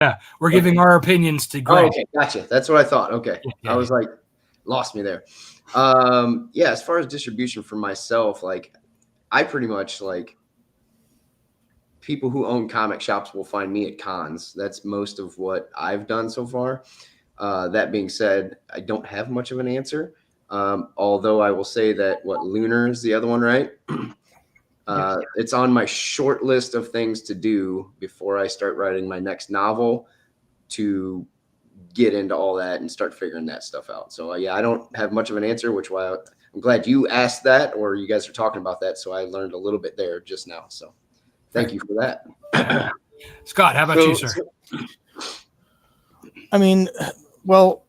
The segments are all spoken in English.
Yeah, we're giving our opinions to Grant. Oh, okay, gotcha. That's what I thought. Okay, I was like, lost me there. Yeah, as far as distribution for myself, like I pretty much like people who own comic shops will find me at cons. That's most of what I've done so far. That being said, I don't have much of an answer. Although I will say that Lunar is the other one, right? It's on my short list of things to do before I start writing my next novel, to get into all that and start figuring that stuff out. So yeah, I don't have much of an answer, which why I'm glad you asked that, or you guys are talking about that. So I learned a little bit there just now. So thank you for that. Scott, how about you, sir? I mean, well,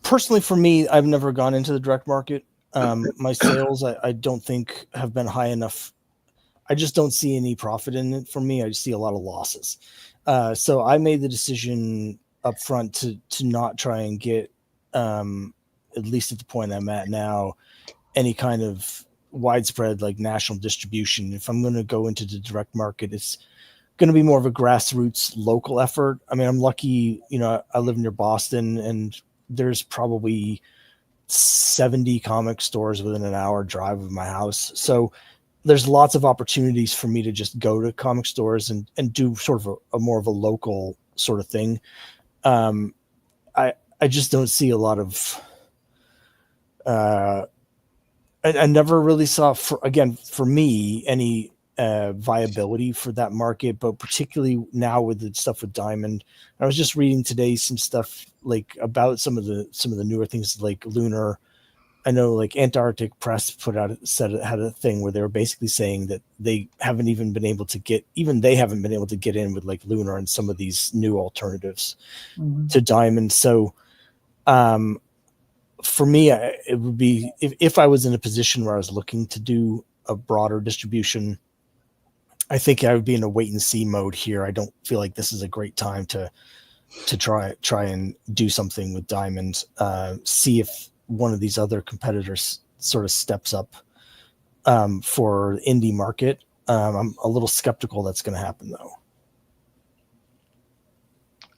personally for me, I've never gone into the direct market. My sales, I don't think have been high enough. I just don't see any profit in it for me. I just see a lot of losses. So I made the decision up front to not try and get, at least at the point I'm at now, any kind of widespread like national distribution. If I'm going to go into the direct market, it's going to be more of a grassroots local effort. I mean, I'm lucky, I live near Boston, and there's probably 70 comic stores within an hour drive of my house. So there's lots of opportunities for me to just go to comic stores and do sort of a more of a local sort of thing. I just don't see a lot of, I never really saw, for me, any viability for that market, but particularly now with the stuff with Diamond. I was just reading today some stuff like about some of the newer things like Lunar. I know like Antarctic Press had a thing where they were basically saying that they haven't been able to get in with like Lunar and some of these new alternatives to Diamond. So for me, it would be if I was in a position where I was looking to do a broader distribution, I think I would be in a wait and see mode here. I don't feel like this is a great time to try and do something with Diamond. See if one of these other competitors sort of steps up for indie market. I'm a little skeptical that's going to happen though.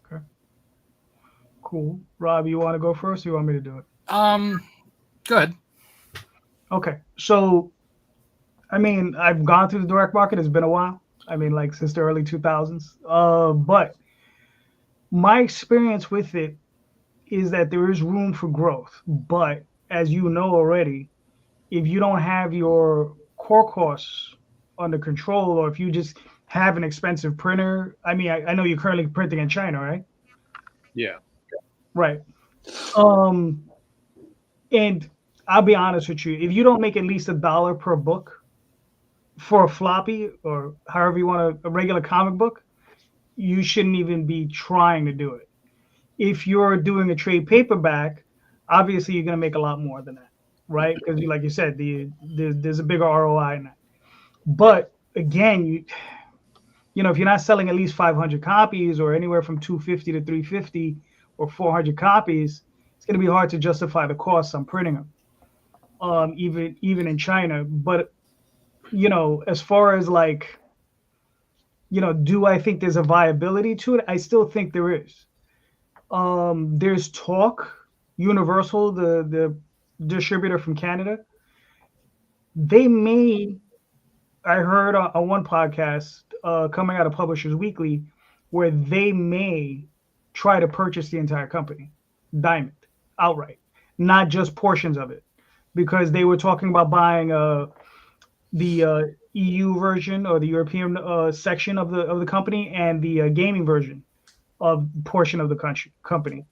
Okay. Cool. Rob, you want to go first or you want me to do it? Good. Okay. So, I mean, I've gone through the direct market. It's been a while. I mean, like since the early 2000s. But my experience with it is that there is room for growth. But as you know already, if you don't have your core costs under control, or if you just have an expensive printer, I mean, I know you're currently printing in China, right? Yeah. Right. And I'll be honest with you, if you don't make at least $1 per book for a floppy or however you want a regular comic book, you shouldn't even be trying to do it. If you're doing a trade paperback, obviously you're going to make a lot more than that, right? Because like you said, there's a bigger ROI in that. But again, you know, if you're not selling at least 500 copies or anywhere from 250 to 350 or 400 copies, it's going to be hard to justify the cost on printing them, even in China. But, you know, as far as like, you know, do I think there's a viability to it? I still think there is. There's talk. Universal, the distributor from Canada, they may, I heard on one podcast coming out of Publishers Weekly, where they may try to purchase the entire company, Diamond, outright, not just portions of it, because they were talking about buying the EU version or the European section of the company and the gaming version of portion of the company.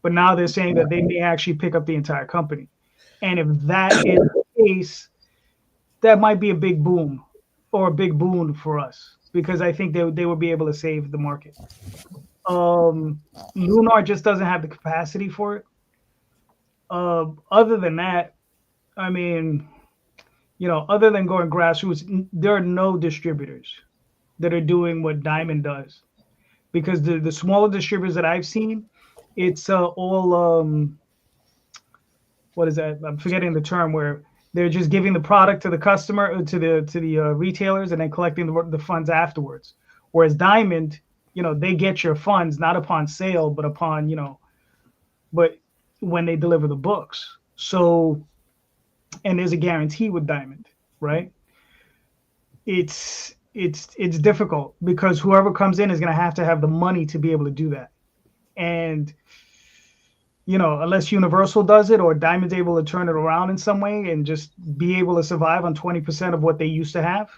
But now they're saying that they may actually pick up the entire company. And if that is the case, that might be a big boom or a big boon for us, because I think they would be able to save the market. Lunar just doesn't have the capacity for it. Other than that, I mean, you know, other than going grassroots, there are no distributors that are doing what Diamond does, because the smaller distributors that I've seen, it's all what is that? I'm forgetting the term, where they're just giving the product to the customer, to the retailers, and then collecting the funds afterwards. Whereas Diamond, they get your funds not upon sale, but upon, but when they deliver the books. So, and there's a guarantee with Diamond, right? It's difficult because whoever comes in is going to have the money to be able to do that. And, unless Universal does it or Diamond's able to turn it around in some way and just be able to survive on 20% of what they used to have,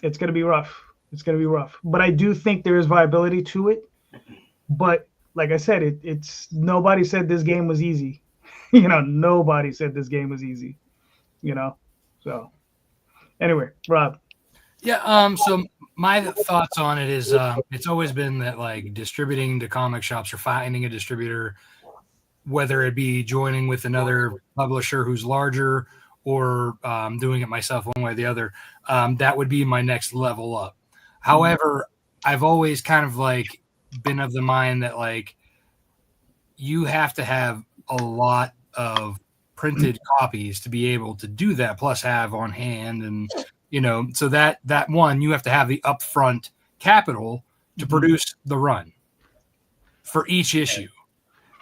it's going to be rough. It's going to be rough. But I do think there is viability to it. But like I said, it's nobody said this game was easy. Nobody said this game was easy. So anyway, Rob. Yeah. So my thoughts on it is, it's always been that like distributing to comic shops or finding a distributor, whether it be joining with another publisher who's larger or doing it myself one way or the other, that would be my next level up. However, I've always kind of like been of the mind that like you have to have a lot of printed copies to be able to do that, plus have on hand. And, so that one, you have to have the upfront capital to produce the run for each issue.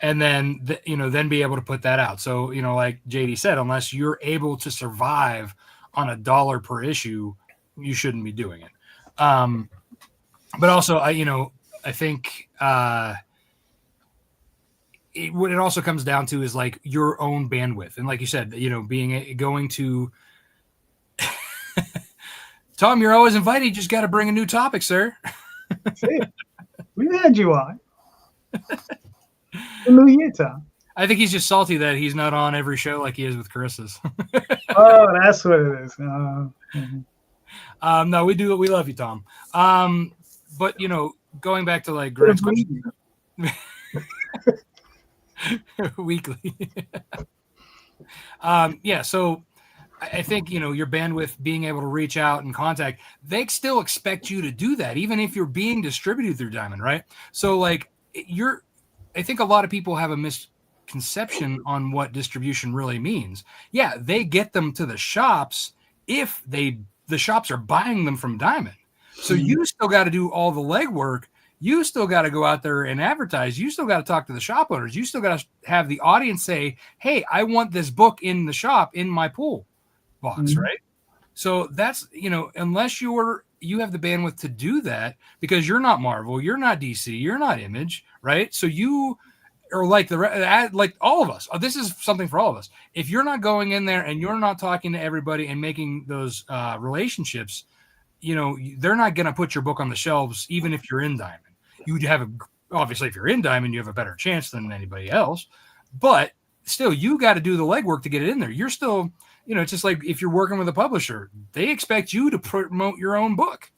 And then, then be able to put that out. So, like JD said, unless you're able to survive on $1 per issue, you shouldn't be doing it. But also, I think what it also comes down to is like your own bandwidth. And like you said, going to Tom, you're always invited. You just got to bring a new topic, sir. We had you on. The new year, Tom. I think he's just salty that he's not on every show like he is with Chris's. Oh, that's what it is. No, we do. We love you, Tom. But going back to like Grant's question, weekly. Yeah. So I think your bandwidth, being able to reach out and contact, they still expect you to do that, even if you're being distributed through Diamond, right? So like I think a lot of people have a misconception on what distribution really means. Yeah, they get them to the shops if the shops are buying them from Diamond. So you still got to do all the legwork. You still got to go out there and advertise. You still got to talk to the shop owners. You still got to have the audience say, hey, I want this book in the shop in my pool box, right? So that's, unless you have the bandwidth to do that, because you're not Marvel, you're not DC, you're not Image, right? So you are like like all of us. This is something for all of us. If you're not going in there and you're not talking to everybody and making those relationships, they're not going to put your book on the shelves, even if you're in Diamond. Obviously, if you're in Diamond, you have a better chance than anybody else. But still, you got to do the legwork to get it in there. You're still, it's just like if you're working with a publisher, they expect you to promote your own book,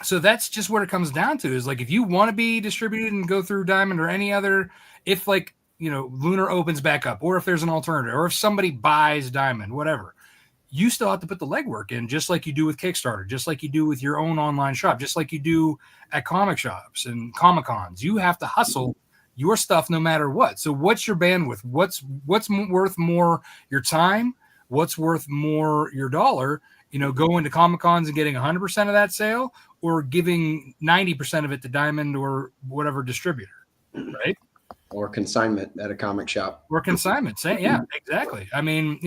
So that's just what it comes down to, is like, if you want to be distributed and go through Diamond or any other, if like, Lunar opens back up, or if there's an alternative, or if somebody buys Diamond, whatever, you still have to put the legwork in, just like you do with Kickstarter, just like you do with your own online shop, just like you do at comic shops and Comic Cons. You have to hustle your stuff no matter what. So what's your bandwidth? What's worth more, your time? What's worth more, your dollar? Going to Comic Cons and getting 100% of that sale, or giving 90% of it to Diamond or whatever distributor, right? Or consignment at a comic shop. Or consignment. Yeah, exactly. I mean,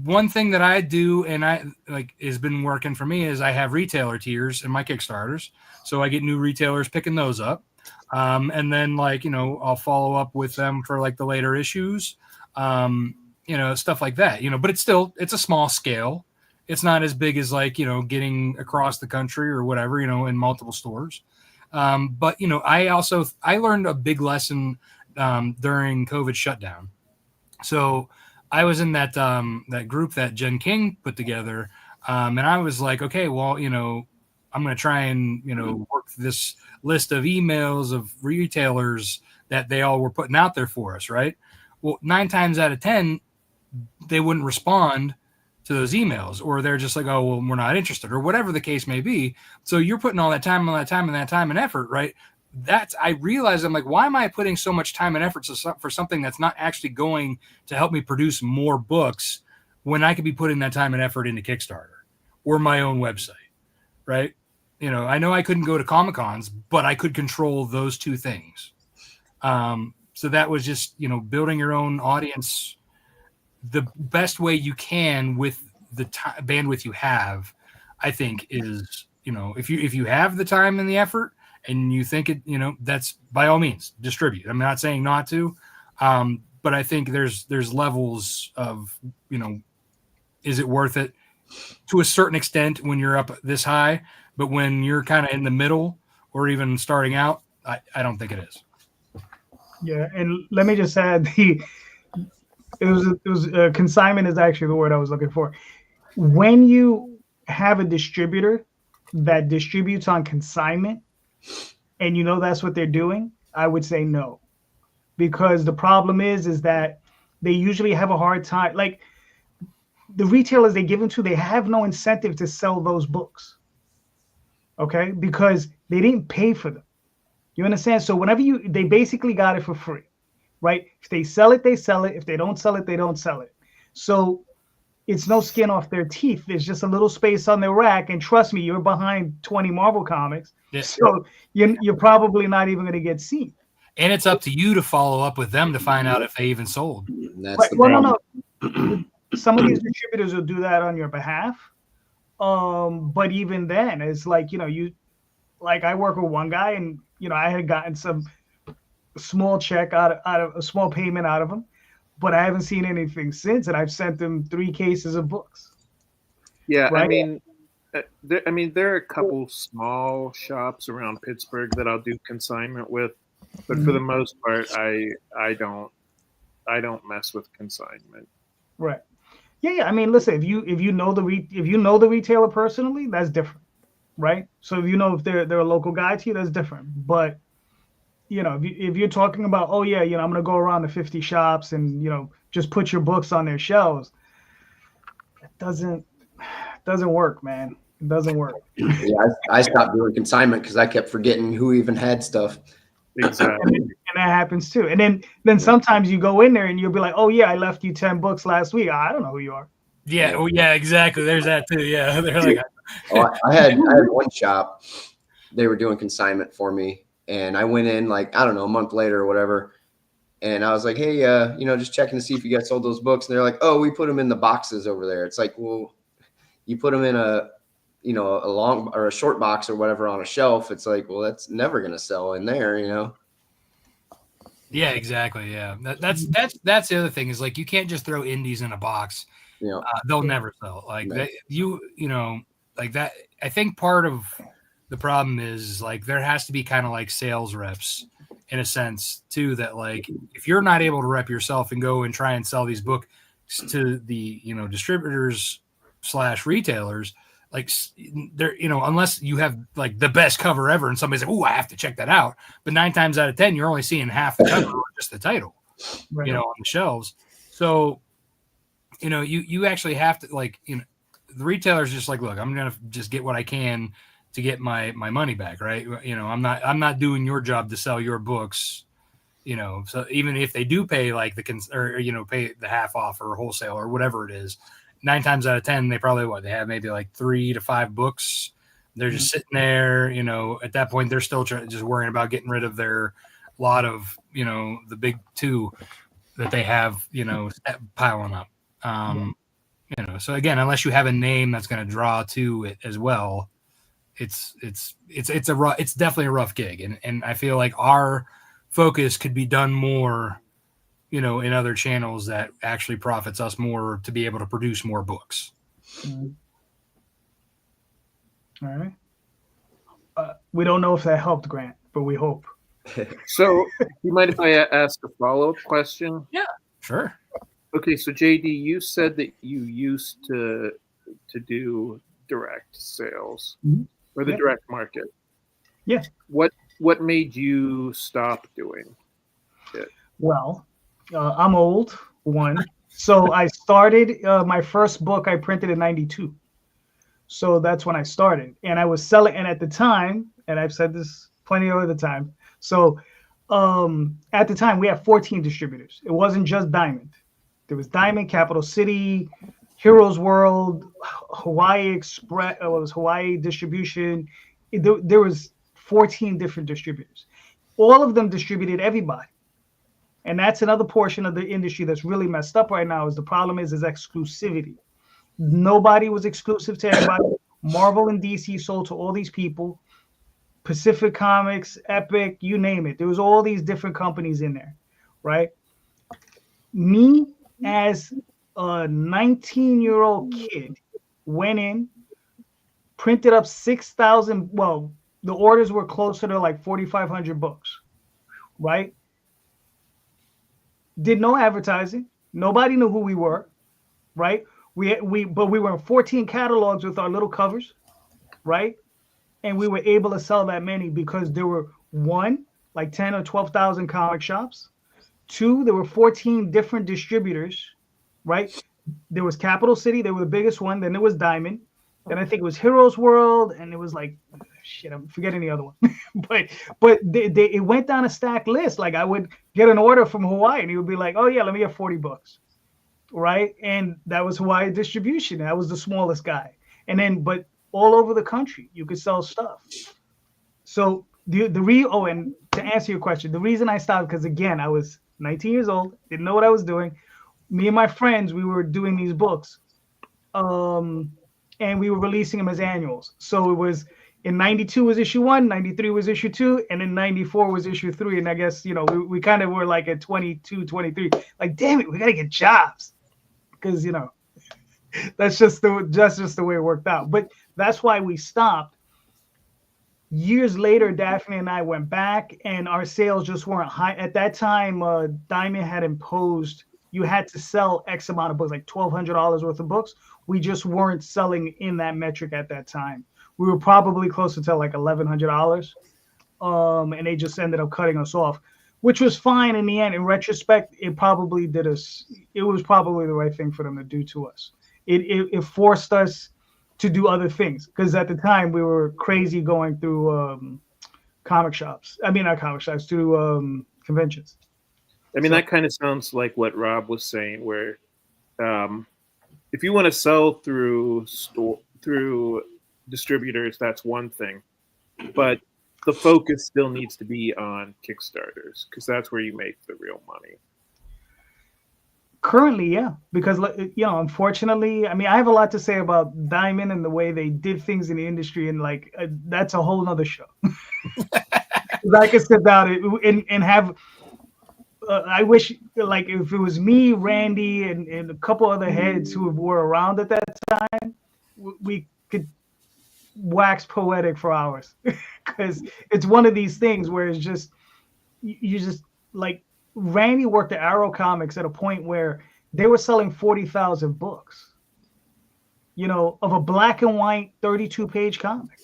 one thing that I do, and I like has been working for me, is I have retailer tiers in my Kickstarters. So I get new retailers picking those up. And then I'll follow up with them for like the later issues, stuff like that, but it's a small scale. It's not as big as like, getting across the country or whatever, in multiple stores. But I learned a big lesson during COVID shutdown. So I was in that group that Jen King put together. And I was like, okay, well, I'm going to try and, work this list of emails of retailers that they all were putting out there for us. Right. Well, 9 times out of 10, they wouldn't respond to those emails, or they're just like, oh, well, we're not interested, or whatever the case may be. So you're putting all that time and effort, right? I realized, I'm like, why am I putting so much time and effort for something that's not actually going to help me produce more books, when I could be putting that time and effort into Kickstarter or my own website, right? I know I couldn't go to Comic-Cons, but I could control those two things. So that was just, building your own audience the best way you can with the bandwidth you have, I think is, if you have the time and the effort and you think it, that's by all means distribute. I'm not saying not to, but I think there's levels of, is it worth it to a certain extent when you're up this high, but when you're kind of in the middle or even starting out, I don't think it is. Yeah. And let me just add consignment is actually the word I was looking for. When you have a distributor that distributes on consignment and that's what they're doing, I would say no. Because the problem is that they usually have a hard time. Like the retailers they give them to, they have no incentive to sell those books. Okay? Because they didn't pay for them. You understand? So whenever they basically got it for free. Right? If they sell it, they sell it. If they don't sell it, they don't sell it. So it's no skin off their teeth. There's just a little space on their rack. And trust me, you're behind 20 Marvel comics. Yeah. So you're probably not even going to get seen. And it's up to you to follow up with them to find out if they even sold. That's the problem. No. Some of these distributors will do that on your behalf. But even then, it's like, I work with one guy and, I had gotten some small check out of a small payment out of him, but I haven't seen anything since, and I've sent them 3 cases of books. Yeah, right? There are a couple small shops around Pittsburgh that I'll do consignment with, but for the most part, I don't mess with consignment. Right. Yeah. I mean, listen, if you know the retailer personally, that's different, right? So if they're a local guy to you, that's different, but. If you're talking about, I'm going to go around to 50 shops and, just put your books on their shelves, it doesn't work, man. It doesn't work. Yeah, I stopped doing consignment because I kept forgetting who even had stuff. Exactly. And that happens too. And then sometimes you go in there and you'll be like, oh, yeah, I left you 10 books last week. I don't know who you are. Yeah. Oh, yeah, exactly. There's that too. Yeah. They're like, I had one shop. They were doing consignment for me. And I went in a month later or whatever. And I was like, hey, just checking to see if you guys sold those books. And they're like, oh, we put them in the boxes over there. It's like, well, you put them in a long or a short box or whatever on a shelf. It's like, well, that's never going to sell in there, Yeah, exactly. Yeah. That's the other thing is like, you can't just throw indies in a box. They'll never sell. Like that, like that. I think part of the problem is like there has to be kind of like sales reps in a sense too, that like if you're not able to rep yourself and go and try and sell these books to the distributors / retailers, like they're unless you have like the best cover ever and somebody's like, oh, I have to check that out, but 9 times out of 10 you're only seeing half the cover or just the title, right. On the shelves. So you actually have to like the retailer's just like, look, I'm gonna just get what I can to get my money back, right? I'm not doing your job to sell your books, so even if they do pay like pay the half off or wholesale or whatever it is, 9 times out of 10, they probably they have maybe like 3 to 5 books. They're just sitting there, at that point, they're still just worrying about getting rid of their lot of, the big 2 that they have, piling up. So again, unless you have a name that's going to draw to it as well, it's definitely a rough gig. And I feel like our focus could be done more, in other channels that actually profits us more to be able to produce more books. All right. We don't know if that helped, Grant, but we hope. So, you mind if I ask a follow-up question? Yeah, sure. Okay, so JD, you said that you used to do direct sales or the direct market. Yeah. What made you stop doing it? Well, I'm old, one. So I started my first book I printed in 92. So that's when I started. And I was selling, and at the time, and I've said this plenty of other time. So at the time, we had 14 distributors. It wasn't just Diamond. There was Diamond, Capital City, Heroes World, Hawaii Express, it was Hawaii Distribution, there was 14 different distributors. All of them distributed everybody. And that's another portion of the industry that's really messed up right now. Is the problem is exclusivity. Nobody was exclusive to everybody. Marvel and DC sold to all these people. Pacific Comics, Epic, you name it. There was all these different companies in there, right? Me, as a 19-year-old kid, went in, printed up 6,000. Well, the orders were closer to like 4,500 books, right? Did no advertising. Nobody knew who we were, right? But we were in 14 catalogs with our little covers, right? And we were able to sell that many because there were, one, like 10 or 12,000 comic shops. Two, there were 14 different distributors, right? There was Capital City. They were the biggest one. Then there was Diamond. Then I think it was Heroes World. And it was like, shit, I'm forgetting the other one. but it went down a stacked list. Like I would get an order from Hawaii and he would be like, oh yeah, let me get 40 books. Right? And that was Hawaii distribution. That was the smallest guy. And then, but all over the country, you could sell stuff. So and to answer your question, the reason I stopped, because again, I was 19 years old, didn't know what I was doing. Me and my friends, we were doing these books, and we were releasing them as annuals. So it was in 92 was issue 1, 93 was issue 2, and in 94 was issue 3. And I guess, we kind of were like at 22, 23, like, damn it, we got to get jobs. Because, that's just the way it worked out. But that's why we stopped. Years later, Daphne and I went back, and our sales just weren't high. At that time, Diamond had imposed you had to sell X amount of books, like $1,200 worth of books. We just weren't selling in that metric at that time. We were probably closer to like $1,100, and they just ended up cutting us off, which was fine in the end. In retrospect, it was probably the right thing for them to do to us. It forced us to do other things, because at the time we were crazy going through comic shops. I mean, not comic shops, through conventions. I mean, that kind of sounds like what Rob was saying, where if you want to sell through distributors, that's one thing, but the focus still needs to be on Kickstarters, because that's where you make the real money. Currently, yeah, because unfortunately, I mean, I have a lot to say about Diamond and the way they did things in the industry, and like that's a whole nother show. I could sit down and have. I wish, like, if it was me, Randy, and a couple other heads who were around at that time, we could wax poetic for hours, because it's one of these things where it's just you just like. Randy worked at Arrow Comics at a point where they were selling 40,000 books, of a black and white 32-page comic.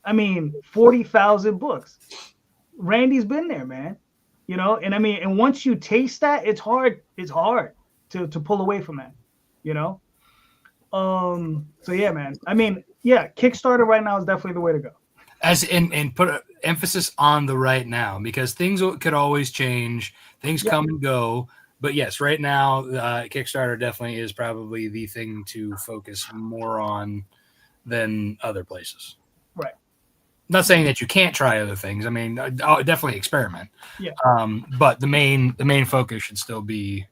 I mean, 40,000 books. Randy's been there, man. And I mean, and once you taste that, it's hard to pull away from that. So yeah, man. I mean, yeah, Kickstarter right now is definitely the way to go. And put an emphasis on the right now, because things could always change. Things come and go. But yes, right now, Kickstarter definitely is probably the thing to focus more on than other places. Right. Not saying that you can't try other things. I mean, definitely experiment. Yeah. But the main focus should still be,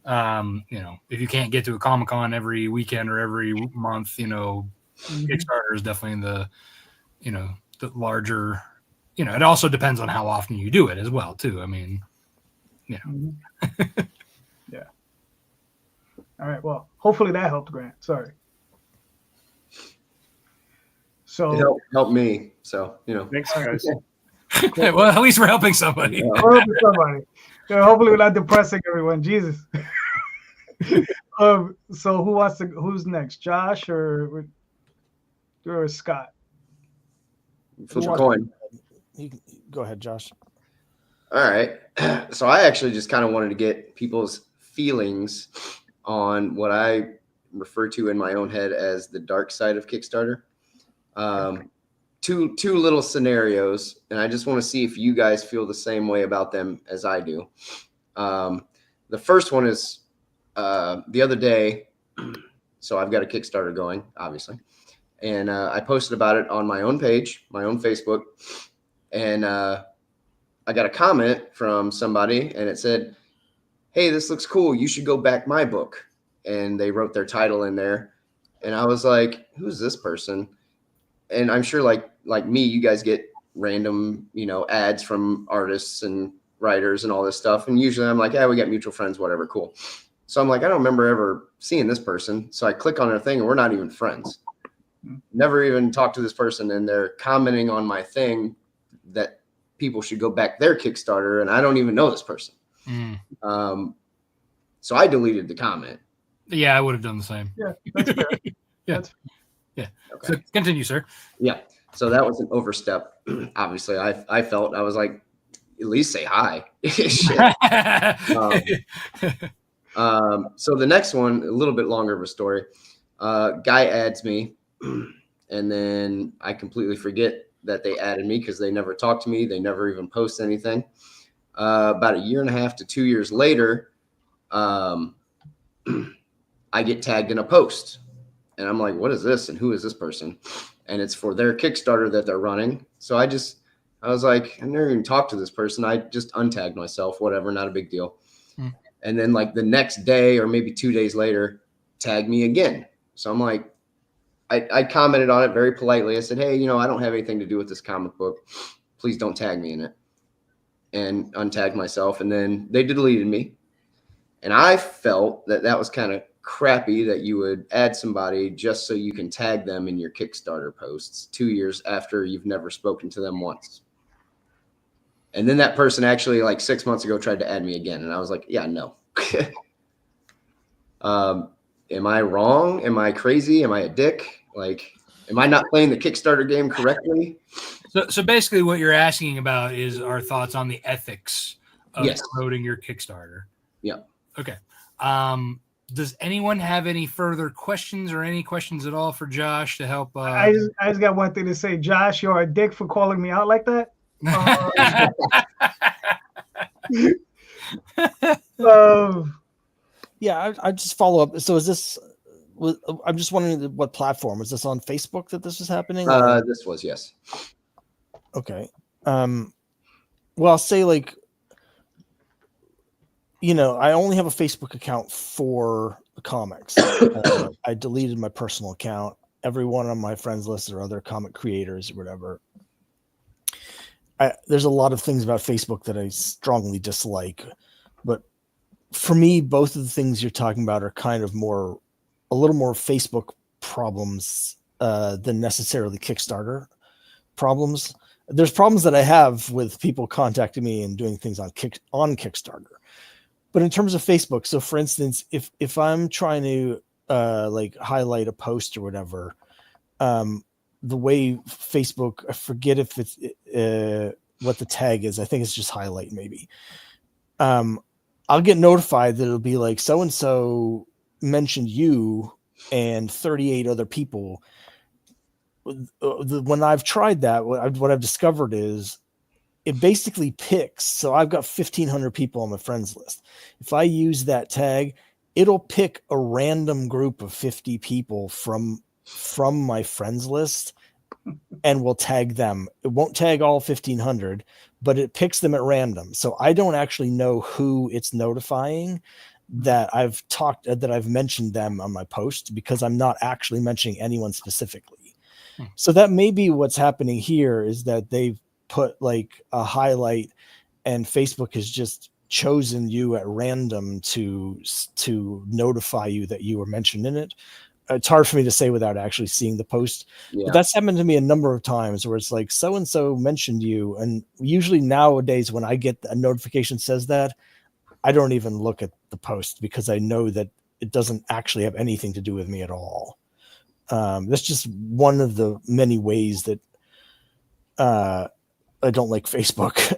if you can't get to a Comic-Con every weekend or every month, Kickstarter is definitely the larger, it also depends on how often you do it as well, too. I mean, yeah. All right. Well, hopefully that helped, Grant. Sorry. So it helped me. So, Thanks, guys. Well, at least we're helping somebody. Yeah. We're helping somebody. Hopefully we're not depressing everyone. Jesus. So who's next? Josh or Scott? Flip a coin. Go ahead, Josh. All right. So I actually just kind of wanted to get people's feelings on what I refer to in my own head as the dark side of Kickstarter. Two little scenarios, and I just want to see if you guys feel the same way about them as I do. The first one is the other day. So I've got a Kickstarter going, obviously. And I posted about it on my own page, my own Facebook. And I got a comment from somebody, and it said, "Hey, this looks cool. You should go back my book." And they wrote their title in there. And I was like, who's this person? And I'm sure like me, you guys get random, ads from artists and writers and all this stuff. And usually I'm like, yeah, we got mutual friends, whatever, cool. So I'm like, I don't remember ever seeing this person. So I click on their thing and we're not even friends. Never even talked to this person. And they're commenting on my thing that people should go back their Kickstarter. And I don't even know this person. So I deleted the comment. Yeah, I would have done the same. Yeah, that's fair. Yeah. Yeah. Okay. So continue, sir. Yeah. So that was an overstep. Obviously, I felt, I was like, at least say hi. So the next one, a little bit longer of a story. Guy adds me, and then I completely forget that they added me because they never talked to me. They never even post anything. About 1.5 to 2 years later, I get tagged in a post. And I'm like, what is this? And who is this person? And it's for their Kickstarter that they're running. So I was like, I never even talked to this person. I just untagged myself, whatever, not a big deal. And then like the next day or maybe 2 days later, tag me again. So I'm like, I commented on it very politely. I said, hey, I don't have anything to do with this comic book. Please don't tag me in it. And untagged myself. And then they deleted me. And I felt that was kind of crappy that you would add somebody just so you can tag them in your Kickstarter posts 2 years after you've never spoken to them once. And then that person actually like 6 months ago tried to add me again. And I was like, yeah, no. Am I wrong? Am I crazy? Am I a dick? Like, am I not playing the Kickstarter game correctly? So basically what you're asking about is our thoughts on the ethics of promoting your Kickstarter. Yeah. Okay. Does anyone have any further questions or any questions at all for Josh to help? I just got one thing to say. Josh, you're a dick for calling me out like that. Yeah, I just follow up. So is this? I'm just wondering what platform is this on? Facebook that this was happening? This was, yes. Okay. Well, I'll say like, I only have a Facebook account for the comics. I deleted my personal account. Everyone on my friends list are other comic creators or whatever. There's a lot of things about Facebook that I strongly dislike, but for me, both of the things you're talking about are kind of a little more Facebook problems than necessarily Kickstarter problems. There's problems that I have with people contacting me and doing things on Kickstarter. But in terms of Facebook, so for instance, if I'm trying to like highlight a post or whatever, the way Facebook, I forget if it's what the tag is. I think it's just highlight maybe. I'll get notified that it'll be like so-and-so mentioned you and 38 other people. When I've tried that, what I've discovered is it basically picks. So I've got 1,500 people on my friends list. If I use that tag, it'll pick a random group of 50 people from my friends list and will tag them. It won't tag all 1,500, but it picks them at random. So I don't actually know who it's notifying that I've mentioned them on my post because I'm not actually mentioning anyone specifically. So that may be what's happening here is that they've put like a highlight and Facebook has just chosen you at random to notify you that you were mentioned in it. It's hard for me to say without actually seeing the post, but that's happened to me a number of times where it's like so-and-so mentioned you. And usually nowadays when I get a notification says that, I don't even look at the post because I know that it doesn't actually have anything to do with me at all. That's just one of the many ways that I don't like Facebook.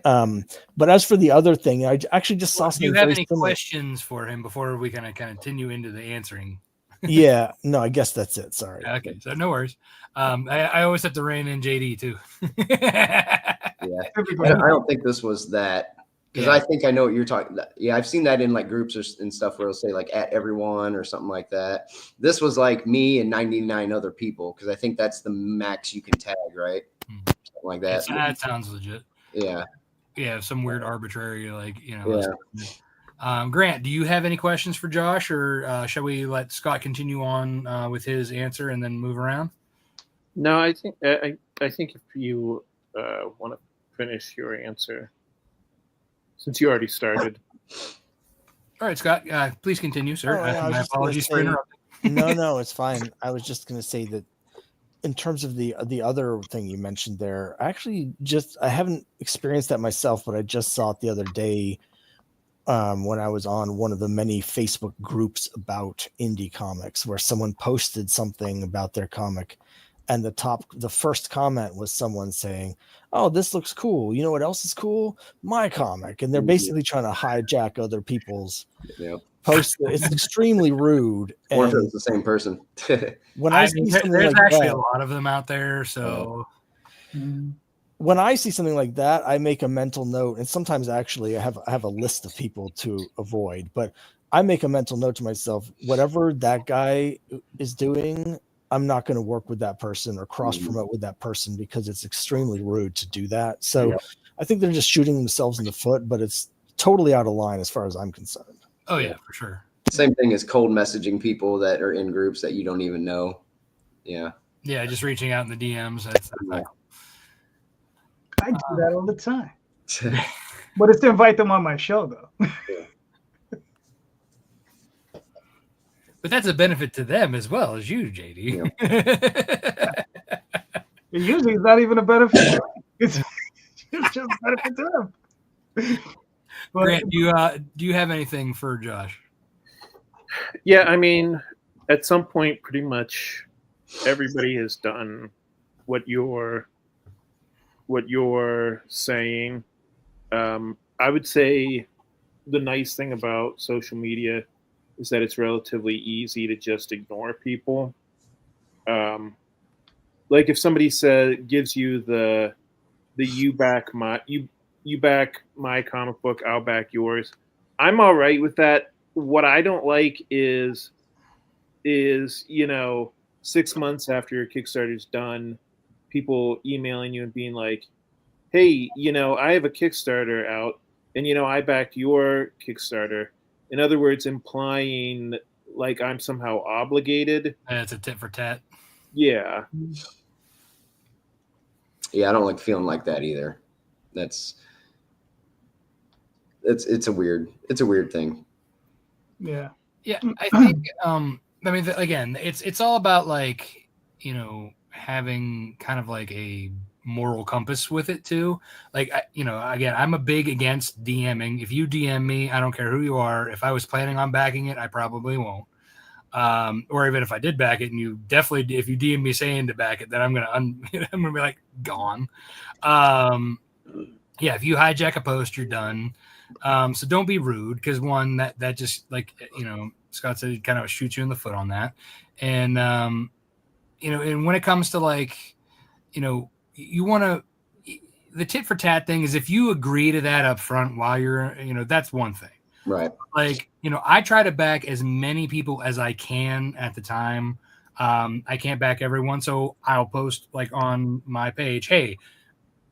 But as for the other thing, I actually just saw something. Do you have any questions for him before we kind of continue into the answering? Yeah, no, I guess that's it. Sorry. Okay, so no worries. I always have to rein in JD too. Yeah, I don't think this was that Because I think I know what you're talking. Yeah, I've seen that in like groups and stuff where it'll say like at everyone or something like that. This was like me and 99 other people because I think that's the max you can tag, right? Something like that. That sounds legit. Yeah. Yeah, some weird arbitrary Yeah. Grant, do you have any questions for Josh, or shall we let Scott continue on with his answer and then move around? No, I think if you want to finish your answer, since you already started. All right, Scott, please continue, sir. My apologies for interrupting. No, it's fine. I was just going to say that in terms of the other thing you mentioned there, I haven't experienced that myself, but I just saw it the other day when I was on one of the many Facebook groups about indie comics, where someone posted something about their comic, and the first comment was someone saying, "Oh, this looks cool. You know what else is cool? My comic." And they're basically trying to hijack other people's posts. It's extremely rude. Or if it was the same person. When I see something there's like actually that, a lot of them out there. So when I see something like that, I make a mental note, and sometimes actually I have a list of people to avoid, but I make a mental note to myself, whatever that guy is doing, I'm not going to work with that person or cross promote with that person because it's extremely rude to do that. So I think they're just shooting themselves in the foot, but it's totally out of line as far as I'm concerned. Oh yeah, for sure. Same thing as cold messaging people that are in groups that you don't even know. Yeah. Yeah, just reaching out in the DMs. I do that all the time. But it's to invite them on my show, though. But that's a benefit to them as well as you, JD. Yeah. Usually it's not even a benefit. It's just a benefit to them. But, Grant, do you have anything for Josh? Yeah, I mean, at some point, pretty much everybody has done what you're saying. I would say the nice thing about social media is that it's relatively easy to just ignore people. Like if somebody gives you the you back my comic book, I'll back yours, I'm all right with that. What I don't like is 6 months after your Kickstarter's done, people emailing you and being like, hey, I have a Kickstarter out and I backed your Kickstarter. In other words, implying like I'm somehow obligated. It's a tit for tat. Yeah. Yeah, I don't like feeling like that either. It's a weird thing. Yeah. Yeah, I think again, it's all about like, having kind of like a moral compass with it too. Like, again, I'm a big against DMing. If you DM me, I don't care who you are. If I was planning on backing it, I probably won't. Or even if I did back it, and you definitely, if you DM me saying to back it, then I'm gonna be like gone. Yeah, if you hijack a post, you're done. So don't be rude, because one, that just like Scott said, it kind of shoots you in the foot on that. And and when it comes to like, you want to, the tit for tat thing is if you agree to that up front while you're, that's one thing. Right. Like, I try to back as many people as I can at the time. I can't back everyone. So I'll post like on my page, hey,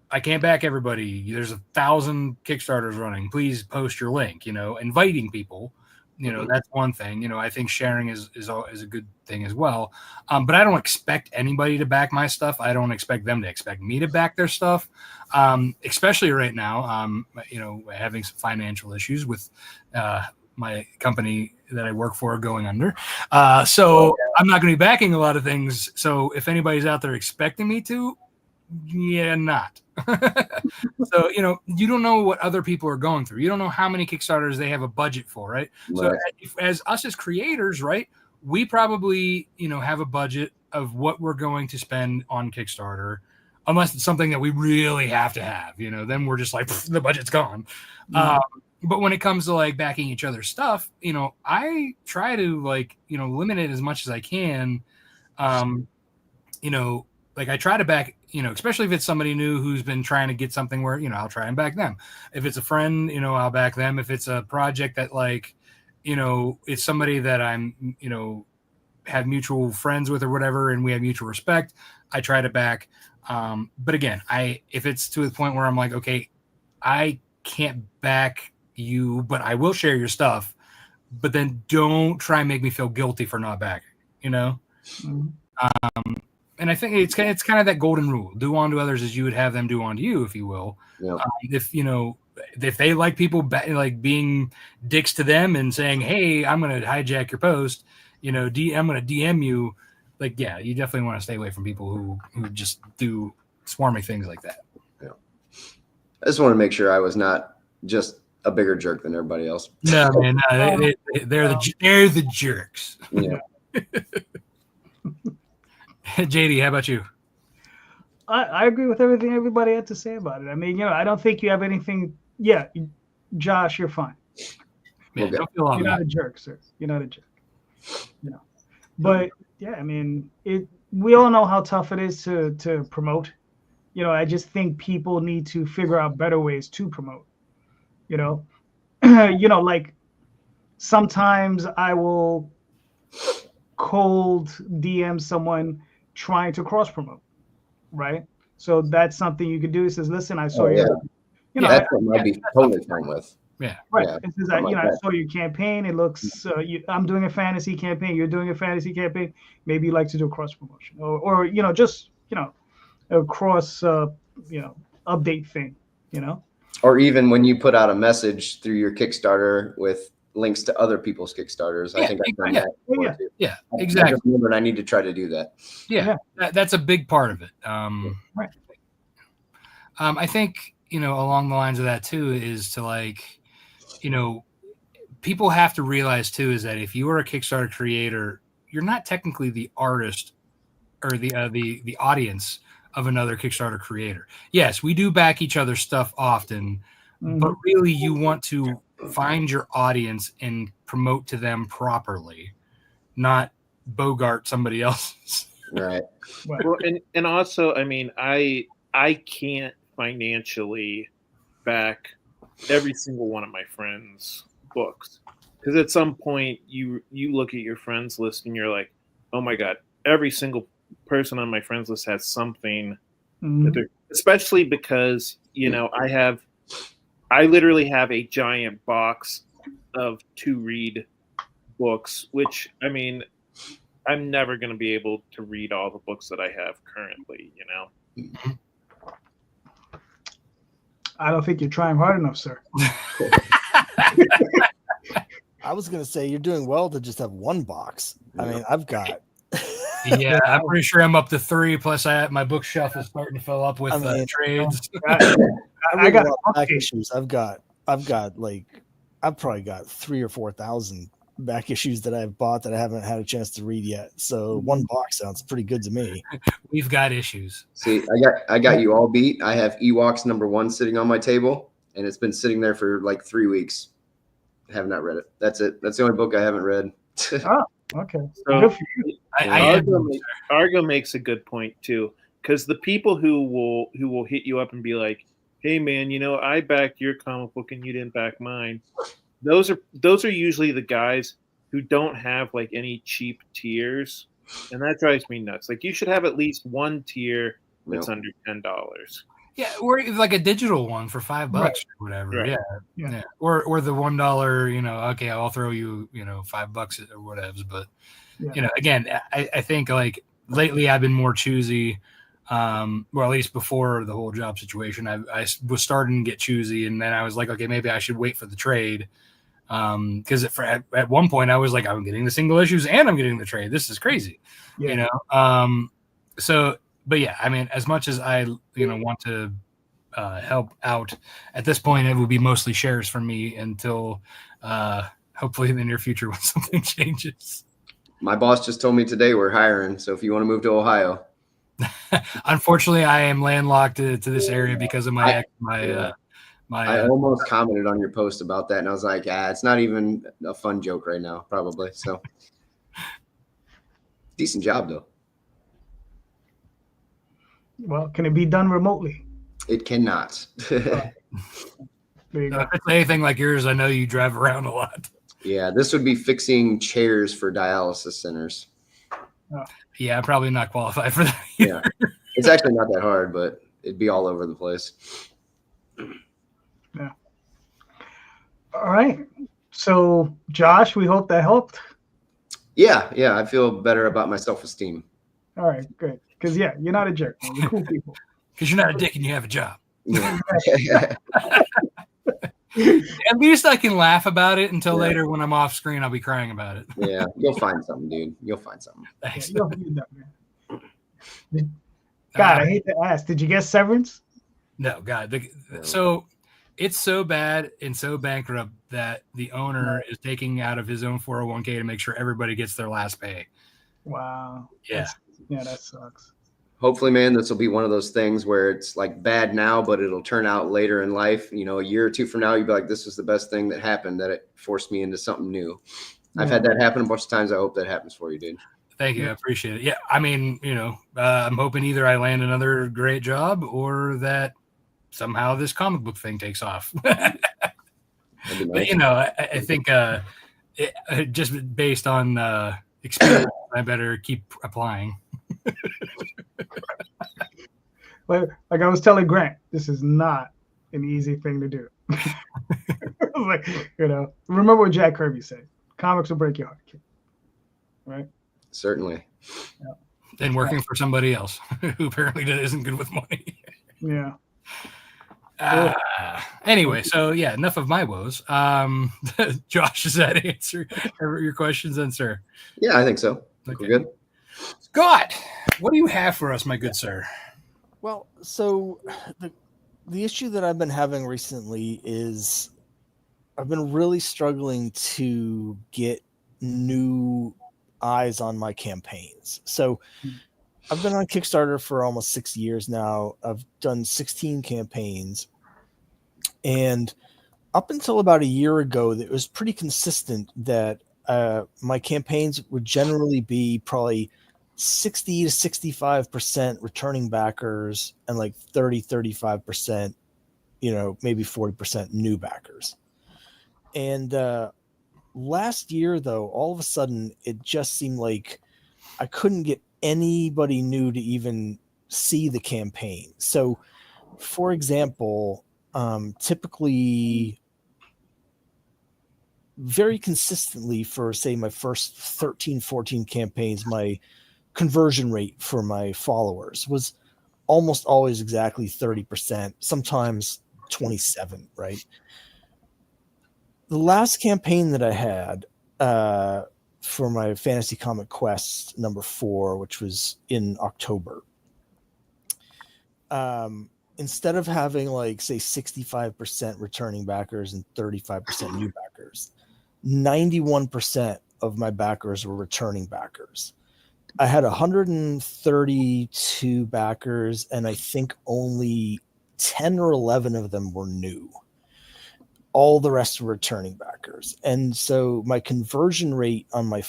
I can't back everybody. There's 1,000 Kickstarters running. Please post your link, inviting people. That's one thing. I think sharing is a good thing as well. But I don't expect anybody to back my stuff. I don't expect them to expect me to back their stuff. Especially right now, having some financial issues with my company that I work for going under. So I'm not going to be backing a lot of things. So if anybody's out there expecting me to, not. So, you don't know what other people are going through. You don't know how many Kickstarters they have a budget for, right? So as us as creators, right, we probably, have a budget of what we're going to spend on Kickstarter, unless it's something that we really have to have, then we're just like, the budget's gone. But when it comes to like backing each other's stuff, I try to like, limit it as much as I can. Like I try to back, especially if it's somebody new who's been trying to get something where, I'll try and back them. If it's a friend, I'll back them. If it's a project that it's somebody that I'm, have mutual friends with or whatever, and we have mutual respect, I try to back. But again, if it's to the point where I'm like, okay, I can't back you, but I will share your stuff, but then don't try and make me feel guilty for not backing, Mm-hmm. And I think it's kind of that golden rule: do unto others as you would have them do unto you, if you will. Yeah. If they like people like being dicks to them and saying, "Hey, I'm going to hijack your post," I'm going to DM you. Like, yeah, you definitely want to stay away from people who just do swarmy things like that. Yeah. I just want to make sure I was not just a bigger jerk than everybody else. No, man, no, they're the jerks. Yeah. JD, how about you? I agree with everything everybody had to say about it. I mean, I don't think you have anything. Yeah, Josh, you're fine. Yeah, Okay. don't feel You're not a jerk, sir. You're not a jerk. But yeah, I mean, we all know how tough it is to promote. I just think people need to figure out better ways to promote. Like sometimes I will cold DM someone trying to cross promote, right? So that's something you could do. It says, listen, I saw your, that's what I'd be totally fine with. Yeah. right. Yeah, It says, something like I that. saw your campaign. It looks, I'm doing a fantasy campaign. You're doing a fantasy campaign. Maybe you'd like to do a cross promotion or just, a cross, update thing, Or even when you put out a message through your Kickstarter with links to other people's Kickstarters. I think I've done that before too. Yeah, I exactly. just remembered I need to try to do that. Yeah. That's a big part of it. Right. I think, along the lines of that too, is to people have to realize too, is that if you are a Kickstarter creator, you're not technically the artist or the audience of another Kickstarter creator. Yes, we do back each other's stuff often, but really you want to find your audience and promote to them properly, not bogart somebody else's. Right. Well, and also, I mean, I can't financially back every single one of my friends' books, because at some point you look at your friends list and you're like, oh my god, every single person on my friends list has something that they're, especially because I literally have a giant box of to read books, which I mean, I'm never going to be able to read all the books that I have currently, I don't think you're trying hard enough, sir. I was going to say you're doing well to just have one box. I mean, I've got. Yeah, I'm pretty sure I'm up to 3. Plus, my bookshelf is starting to fill up with trades. I got back issues. I've probably got 3,000 or 4,000 back issues that I've bought that I haven't had a chance to read yet. So one box sounds pretty good to me. We've got issues. See, I got you all beat. I have Ewoks #1 sitting on my table, and it's been sitting there for like 3 weeks. I have not read it. That's it. That's the only book I haven't read. Okay. So Good for you. Argo makes a good point too, because the people who will hit you up and be like, "Hey man, I backed your comic book and you didn't back mine." Those are usually the guys who don't have like any cheap tiers, and that drives me nuts. Like you should have at least one tier that's under $10. Yeah, or like a digital one for $5 or whatever. Right. Yeah. Or the $1, okay, I'll throw you, $5 or whatever. But again, I think like lately I've been more choosy. Well, at least before the whole job situation, I was starting to get choosy, and then I was like, okay, maybe I should wait for the trade. Because at one point I was like, I'm getting the single issues and I'm getting the trade. This is crazy, So, but yeah, I mean, as much as I, want to help out at this point, it will be mostly shares for me until hopefully in the near future when something changes. My boss just told me today we're hiring. So if you want to move to Ohio. Unfortunately, I am landlocked to this area because of I almost commented on your post about that, and I was like, it's not even a fun joke right now, probably. So decent job though. Well, can it be done remotely? It cannot. There you So go. if it's anything like yours, I know you drive around a lot. Yeah, this would be fixing chairs for dialysis centers. Yeah, I'm probably not qualified for that. Yeah, it's actually not that hard, but it'd be all over the place. Yeah. All right. So, Josh, we hope that helped. Yeah, I feel better about my self-esteem. All right, good. Because, yeah, you're not a jerk, man. You're cool people. Because you're not a dick and you have a job. Yeah. At least I can laugh about it until later when I'm off screen. I'll be crying about it. Yeah, you'll find something, dude. You'll find something. Thanks. Yeah, you're done, man. God, I hate to ask. Did you get severance? No, God. So it's so bad and so bankrupt that the owner is taking out of his own 401k to make sure everybody gets their last pay. Wow. Yeah. That sucks. Hopefully, man, this will be one of those things where it's like bad now, but it'll turn out later in life. You know, a year or two from now, you'll be like, this was the best thing that happened, that it forced me into something new. I've had that happen a bunch of times. I hope that happens for you, dude. Thank you. I appreciate it. Yeah. I mean, I'm hoping either I land another great job or that somehow this comic book thing takes off. That'd be nice. But, I think just based on experience, I better keep applying. Like I was telling Grant, this is not an easy thing to do. Like, remember what Jack Kirby said: comics will break your heart, kid. Right? Certainly. Yeah. And working for somebody else who apparently isn't good with money. Yeah. Anyway, so yeah, enough of my woes. Josh, does that answer your questions then, sir? Yeah, I think so. Okay. We're good. Scott, what do you have for us, my good sir? Well, so the issue that I've been having recently is I've been really struggling to get new eyes on my campaigns. So I've been on Kickstarter for almost 6 years now. I've done 16 campaigns. And up until about a year ago, it was pretty consistent that my campaigns would generally be probably 60 to 65% returning backers and like 35%, maybe 40% new backers. And last year, though, all of a sudden, it just seemed like I couldn't get anybody new to even see the campaign. So, for example, typically, very consistently for, say, my first 13, 14 campaigns, my conversion rate for my followers was almost always exactly 30%, sometimes 27, right? The last campaign that I had for my Fantasy Comic Quest number 4, which was in October, instead of having like, say, 65% returning backers and 35% new backers, 91% of my backers were returning backers. I had 132 backers, and I think only 10 or 11 of them were new. All the rest were returning backers. And so my conversion rate on my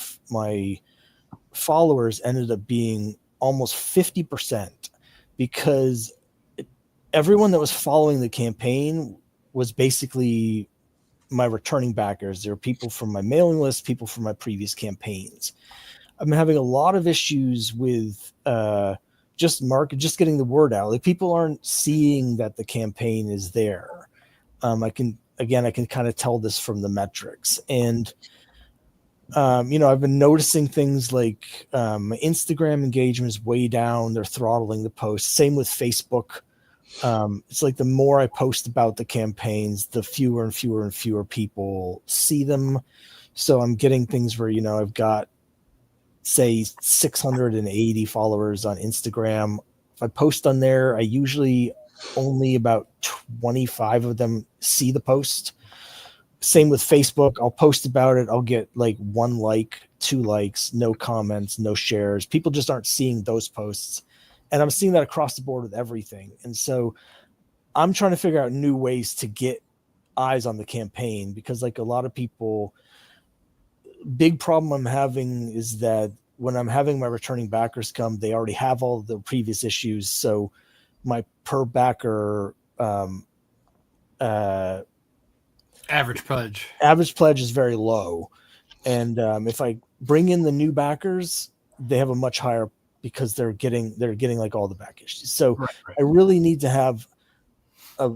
followers ended up being almost 50%, because everyone that was following the campaign was basically my returning backers. There were people from my mailing list, people from my previous campaigns. I've been having a lot of issues with just getting the word out. Like, people aren't seeing that the campaign is there. I can kind of tell this from the metrics. And, I've been noticing things like my Instagram engagement is way down. They're throttling the posts. Same with Facebook. It's like the more I post about the campaigns, the fewer and fewer and fewer people see them. So I'm getting things where, I've got, say, 680 followers on Instagram. If I post on there, I usually only about 25 of them see the post. Same with Facebook. I'll post about it. I'll get like 1 like, 2 likes, no comments, no shares. People just aren't seeing those posts. And I'm seeing that across the board with everything. And so I'm trying to figure out new ways to get eyes on the campaign, because like a lot of people, big problem I'm having is that when I'm having my returning backers come, they already have all the previous issues. So my per backer average pledge is very low. And if I bring in the new backers, they have a much higher because they're getting like all the back issues. So right. I really need to have a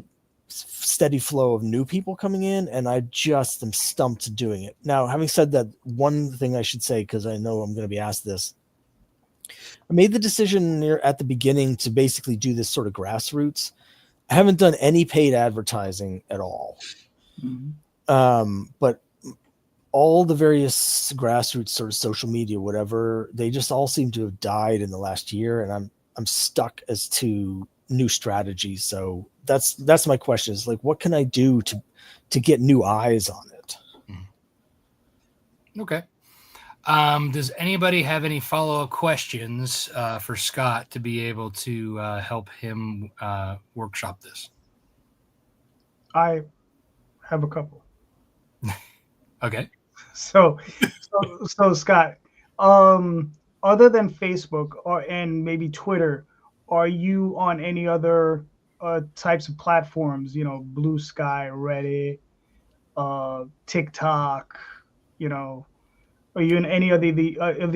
steady flow of new people coming in, and I just am stumped doing it. Now, having said that, one thing I should say, because I know I'm going to be asked this, I made the decision at the beginning to basically do this sort of grassroots. I haven't done any paid advertising at all. But all the various grassroots sort of social media, whatever, they just all seem to have died in the last year, and I'm stuck as to new strategies. So that's my question, is like, what can I do to get new eyes on it? Okay. Does anybody have any follow-up questions for Scott to be able to help him workshop this? I have a couple. Okay. So Scott, other than Facebook and maybe Twitter, are you on any other types of platforms? You know, Blue Sky, Reddit, TikTok. You know, are you in any of any of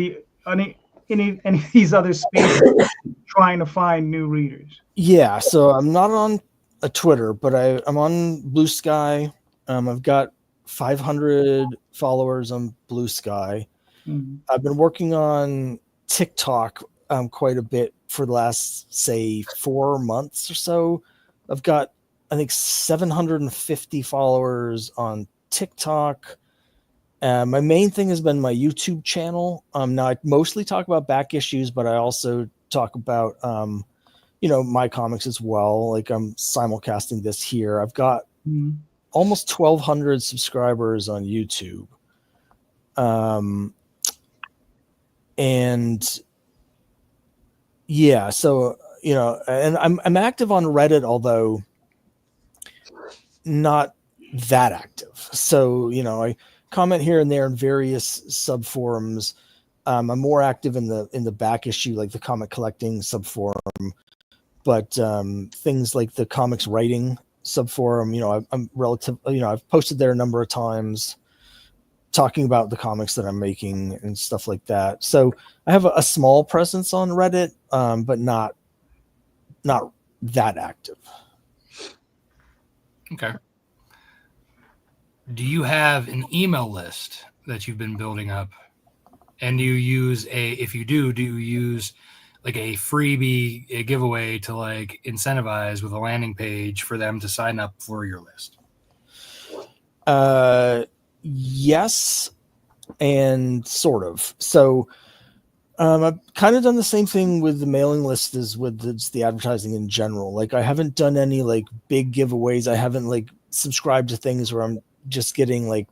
these other spaces trying to find new readers? Yeah. So I'm not on a Twitter, but I'm on Blue Sky. I've got 500 followers on Blue Sky. I've been working on TikTok quite a bit for the last, say, 4 months or so. I've got, I think, 750 followers on TikTok. My main thing has been my YouTube channel. Now I mostly talk about back issues, but I also talk about, my comics as well. Like, I'm simulcasting this here. I've got almost 1,200 subscribers on YouTube. And yeah, so, and I'm active on Reddit, although not that active. So, I comment here and there in various sub forums. I'm more active in the back issue, like the comic collecting sub forum, but things like the comics writing sub forum, I'm relative, I've posted there a number of times talking about the comics that I'm making and stuff like that. So I have a small presence on Reddit, but not that active. Okay. Do you have an email list that you've been building up? And do you use if you do you use like a freebie, a giveaway to like incentivize with a landing page for them to sign up for your list? Yes, and sort of. So I've kind of done the same thing with the mailing list as with the advertising in general. Like, I haven't done any like big giveaways. I haven't like subscribed to things where I'm just getting like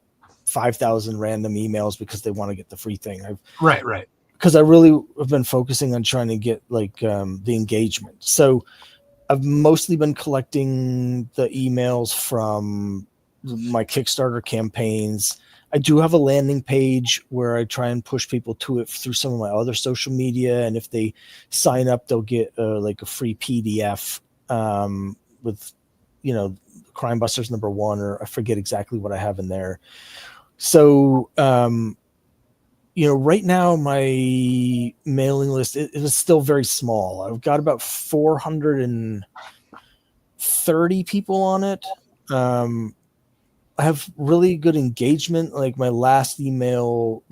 5,000 random emails because they want to get the free thing. Right. Because I really have been focusing on trying to get like the engagement. So I've mostly been collecting the emails from my Kickstarter campaigns. I do have a landing page where I try and push people to it through some of my other social media. And if they sign up, they'll get like a free PDF with, Crime Busters #1, or I forget exactly what I have in there. So, right now my mailing list it is still very small. I've got about 430 people on it. I have really good engagement. Like, my last couple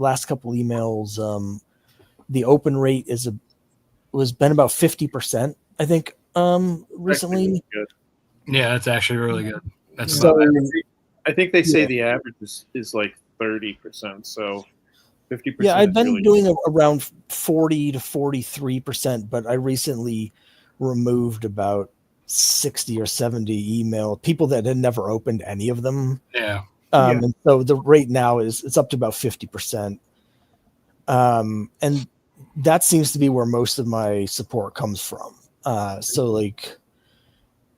emails, the open rate was been about 50%, I think, recently. Yeah, that's actually really good. That's I think they say the average is like 30%. So 50%. Yeah, I've been really doing around 40 to 43%, but I recently removed about 60 or 70 email people that had never opened any of them. Yeah. And so the rate now it's up to about 50%. And that seems to be where most of my support comes from. So like,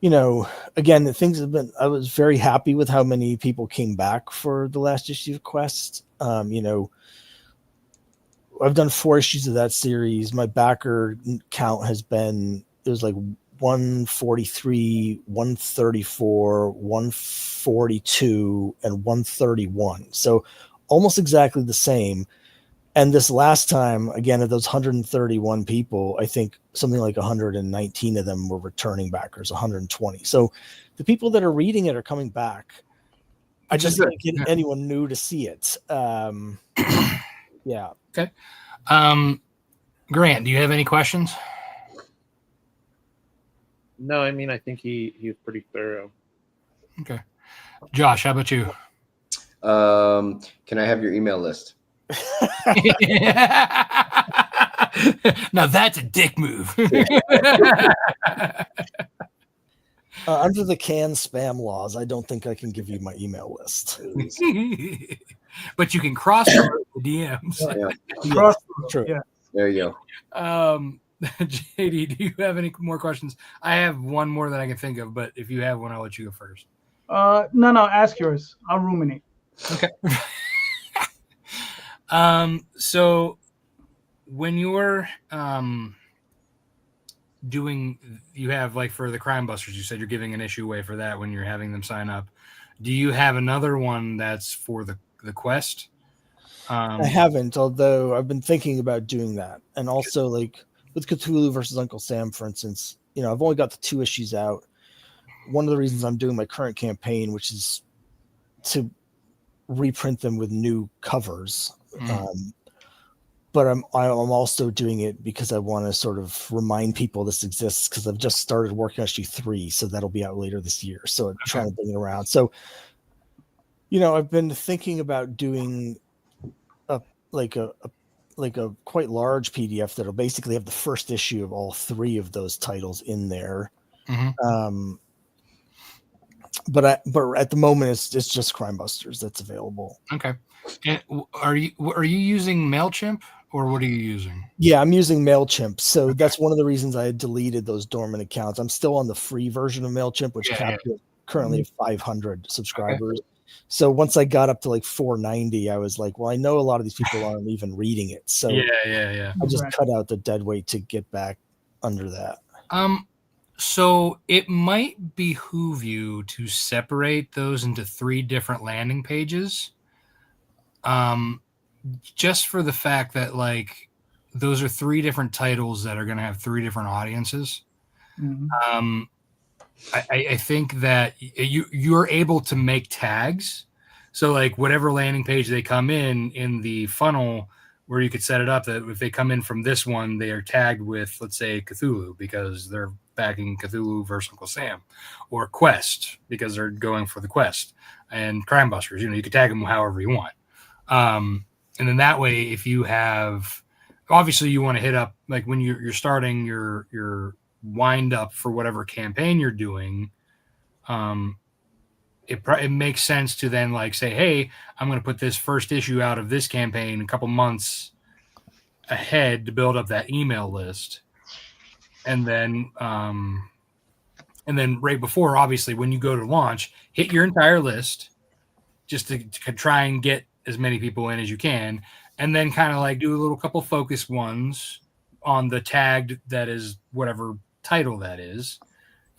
again, I was very happy with how many people came back for the last issue of Quest. I've done 4 issues of that series. My backer count has been, it was like 143, 134, 142, and 131. So almost exactly the same. And this last time, again, of those 131 people, I think something like 119 of them were returning backers, 120. So the people that are reading it are coming back. I just can't get anyone new to see it. Yeah. Okay. Grant, do you have any questions? No, I mean, I think he was pretty thorough. Okay. Josh, how about you? Can I have your email list? Now that's a dick move. Under the canned spam laws, I don't think I can give you my email list. But you can cross the DMs. Yeah. True. Yeah. There you go. JD, do you have any more questions? I have one more that I can think of, but if you have one, I'll let you go first. No, ask yours. I'll ruminate. Okay. So when you're doing, you have like for the Crime Busters, you said you're giving an issue away for that when you're having them sign up. Do you have another one that's for the quest? I haven't, although I've been thinking about doing that. And also like with Cthulhu versus Uncle Sam, for instance, I've only got the 2 issues out. One of the reasons I'm doing my current campaign, which is to reprint them with new covers. But I'm also doing it because I want to sort of remind people this exists, because I've just started working on issue 3, so that'll be out later this year. So I'm trying to bring it around. So, I've been thinking about doing a quite large PDF that'll basically have the first issue of all 3 of those titles in there. But at the moment it's just Crime Busters that's available. Okay. And are you using MailChimp, or what are you using? Yeah, I'm using MailChimp. So that's one of the reasons I had deleted those dormant accounts. I'm still on the free version of MailChimp, which capped it currently at 500 subscribers. Okay. So once I got up to like 490, I was like, well, I know a lot of these people aren't even reading it. So I just cut out the dead weight to get back under that. So it might behoove you to separate those into 3 different landing pages. Just for the fact that like those are 3 different titles that are going to have 3 different audiences. I think that you're able to make tags. So like whatever landing page they come in the funnel, where you could set it up that if they come in from this one, they are tagged with, let's say, Cthulhu because they're backing Cthulhu versus Uncle Sam, or Quest because they're going for the Quest, and Crime Busters. You could tag them however you want. And then that way, if you have, obviously you want to hit up, like when you're starting your wind up for whatever campaign you're doing, it makes sense to then like say, hey, I'm going to put this first issue out of this campaign a couple months ahead to build up that email list. And then right before, obviously, when you go to launch, hit your entire list just to try and get as many people in as you can. And then kind of like do a little couple focus ones on the tagged that is whatever title that is,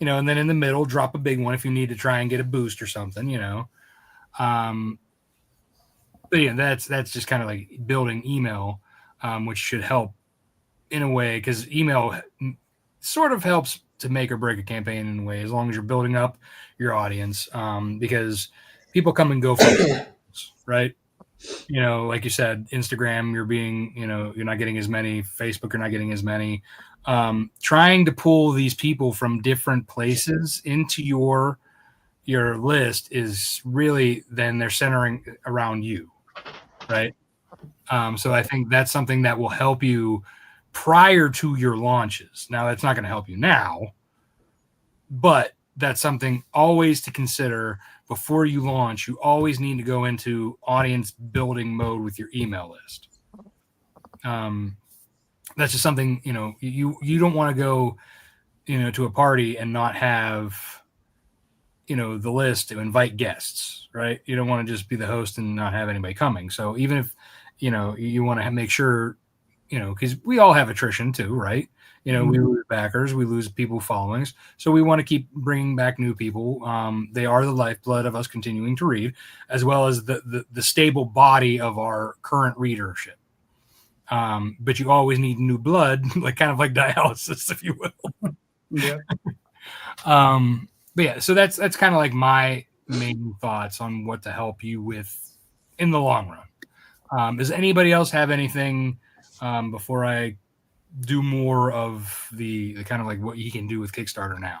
and then in the middle, drop a big one if you need to try and get a boost or something, But yeah, that's just kind of like building email, which should help in a way, because email sort of helps to make or break a campaign in a way, as long as you're building up your audience, because people come and go from right? Like you said, Instagram, you're not getting as many. Facebook, you're not getting as many. Trying to pull these people from different places into your list is really, then they're centering around you, right? So I think that's something that will help you prior to your launches. Now, that's not going to help you now, but that's something always to consider before you launch. You always need to go into audience building mode with your email list. That's just something, you don't want to go, to a party and not have, the list to invite guests, right? You don't want to just be the host and not have anybody coming. So even if, you want to make sure because we all have attrition too, right? We lose backers, we lose people followings. So we want to keep bringing back new people. They are the lifeblood of us continuing to read, as well as the stable body of our current readership. But you always need new blood, kind of like dialysis, if you will. Yeah. But yeah, so that's kind of like my main thoughts on what to help you with in the long run. Does anybody else have anything before I do more of the kind of like what you can do with Kickstarter now?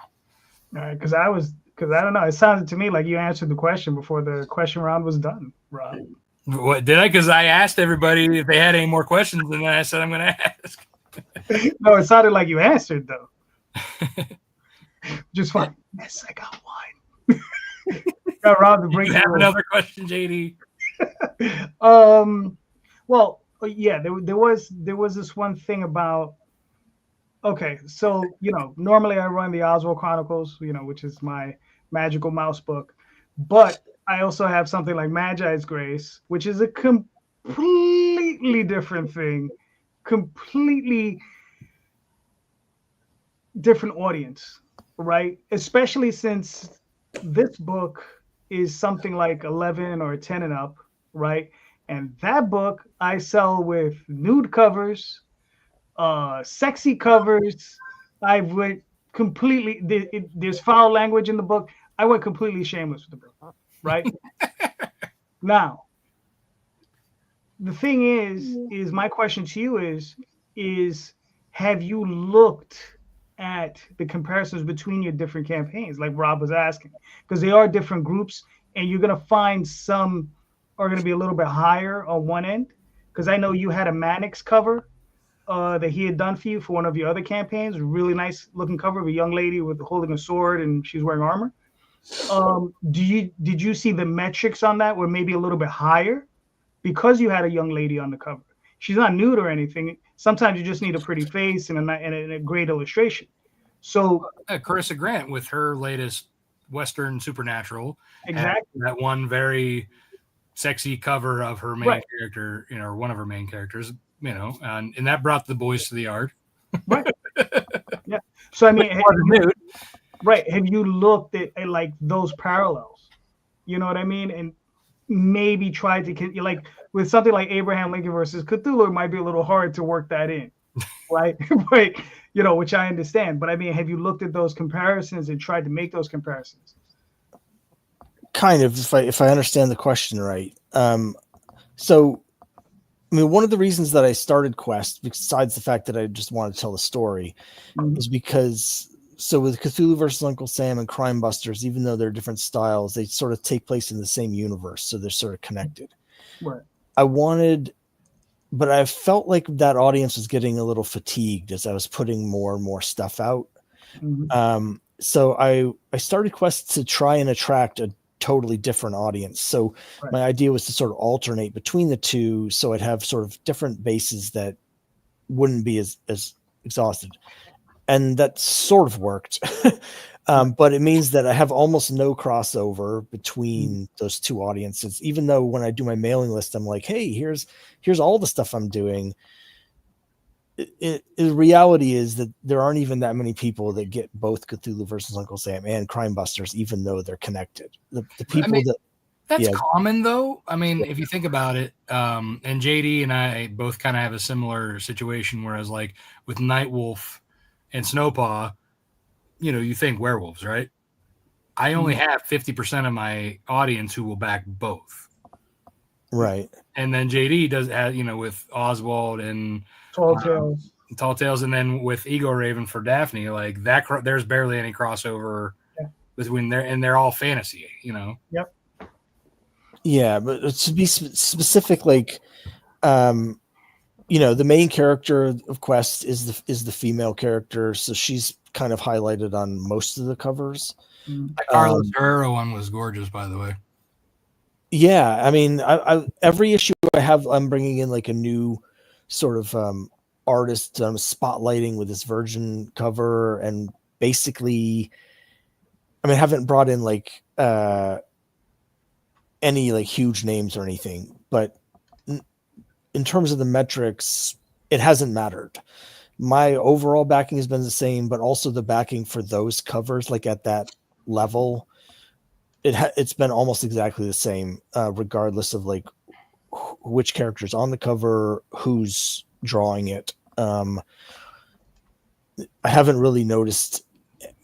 All right, because I don't know. It sounded to me like you answered the question before the question round was done, Rob. What did I? Because I asked everybody if they had any more questions, and then I said I'm going to ask. No, it sounded like you answered though. Just fine. Yes, I got one. Got Rob to bring. You have another question, JD? Well, yeah, there was this one thing about. Okay, so normally I run the Oswald Chronicles, which is my magical mouse book, but I also have something like Magi's Grace, which is a completely different thing, completely different audience, right? Especially since this book is something like 11 or 10 and up, right? And that book I sell with nude covers, sexy covers. I went completely, there's foul language in the book. I went completely shameless with the book, right? Now, the thing is my question to you is have you looked at the comparisons between your different campaigns, like Rob was asking? Because they are different groups, and you're going to find some are going to be a little bit higher on one end. Because I know you had a Mannix cover that he had done for you for one of your other campaigns. Really nice looking cover of a young lady with holding a sword and she's wearing armor. Did you see the metrics on that were maybe a little bit higher because you had a young lady on the cover? She's not nude or anything. Sometimes you just need a pretty face and a great illustration. So Carissa Grant with her latest Western Supernatural, exactly, that one very sexy cover of her main character, or one of her main characters, and that brought the boys to the yard. Right. Yeah. So I mean, have you looked at like those parallels? You know what I mean? And maybe tried to like with something like Abraham Lincoln versus Cthulhu, it might be a little hard to work that in, right? But which I understand. But I mean, have you looked at those comparisons and tried to make those comparisons? Kind of, if I understand the question right. So, I mean, one of the reasons that I started Quest, besides the fact that I just wanted to tell the story, is because with Cthulhu versus Uncle Sam and Crime Busters, even though they're different styles, they sort of take place in the same universe, so they're sort of connected. Right. But I felt like that audience was getting a little fatigued as I was putting more and more stuff out. Mm-hmm. So I started Quest to try and attract a totally different audience. So my idea was to sort of alternate between the two, so I'd have sort of different bases that wouldn't be as exhausted. And that sort of worked. But it means that I have almost no crossover between those two audiences, even though when I do my mailing list, I'm like, hey, here's all the stuff I'm doing. The reality is that there aren't even that many people that get both Cthulhu versus Uncle Sam and Crime Busters, even though they're connected. The people that's common though. I mean, if you think about it, and JD and I both kind of have a similar situation, whereas like with Nightwolf and Snowpaw, you think werewolves, right? I only have 50% of my audience who will back both. Right. And then JD does have, with Oswald and Tall Tales, and then with Ego Raven for Daphne, like that, there's barely any crossover between there, and they're all fantasy, Yep. Yeah, but to be specific, like, the main character of Quest is the female character, so she's kind of highlighted on most of the covers. The Carlos Herrera one was gorgeous, by the way. Yeah, I mean, I every issue I have, I'm bringing in like a new sort of artist spotlighting with this virgin cover, and basically, I mean, I haven't brought in like any like huge names or anything, but in terms of the metrics, it hasn't mattered. My overall backing has been the same, but also the backing for those covers, like at that level, it's been almost exactly the same, regardless of like which character's on the cover, who's drawing it. I haven't really noticed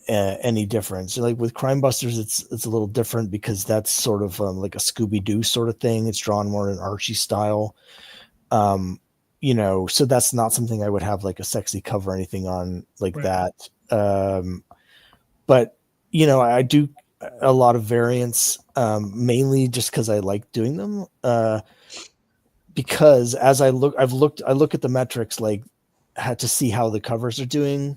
any difference. Like with Crime Busters, it's a little different because that's sort of like a Scooby-Doo sort of thing. It's drawn more in Archie style. You know, so that's not something I would have like a sexy cover or anything on like that. But you know, I do a lot of variants, mainly just because I like doing them. Because as I look at the metrics, like had to see how the covers are doing,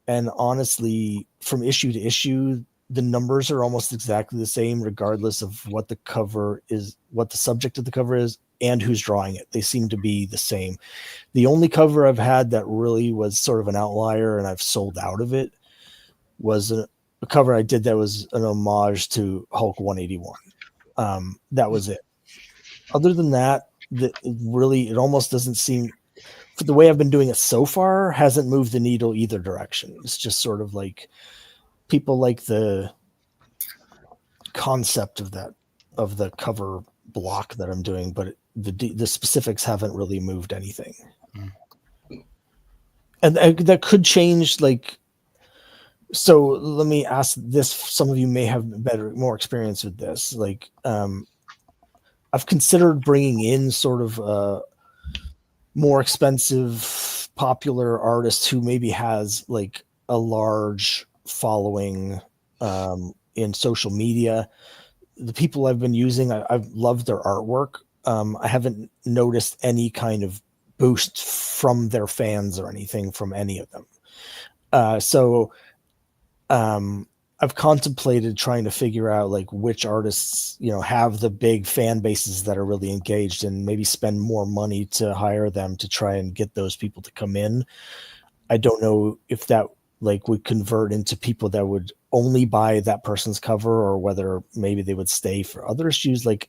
and honestly, from issue to issue, the numbers are almost exactly the same, regardless of what the cover is, what the subject of the cover is, and who's drawing it. They seem to be the same. The only cover I've had that really was sort of an outlier, and I've sold out of it, was a cover I did that was an homage to Hulk 181. That was it. Other than that, it almost doesn't seem, for the way I've been doing it so far, hasn't moved the needle either direction. It's just sort of like people like the concept of the cover block that I'm doing, but the specifics haven't really moved anything. And that could change. Like, so let me ask this. Some of you may have more experience with this. Like, I've considered bringing in sort of more expensive, popular artist who maybe has like a large following in social media. The people I've been using, I've loved their artwork. I haven't noticed any kind of boost from their fans or anything from any of them. So I've contemplated trying to figure out like which artists, you know, have the big fan bases that are really engaged, and maybe spend more money to hire them to try and get those people to come in. I don't know if that like would convert into people that would only buy that person's cover, or whether maybe they would stay for other issues. Like,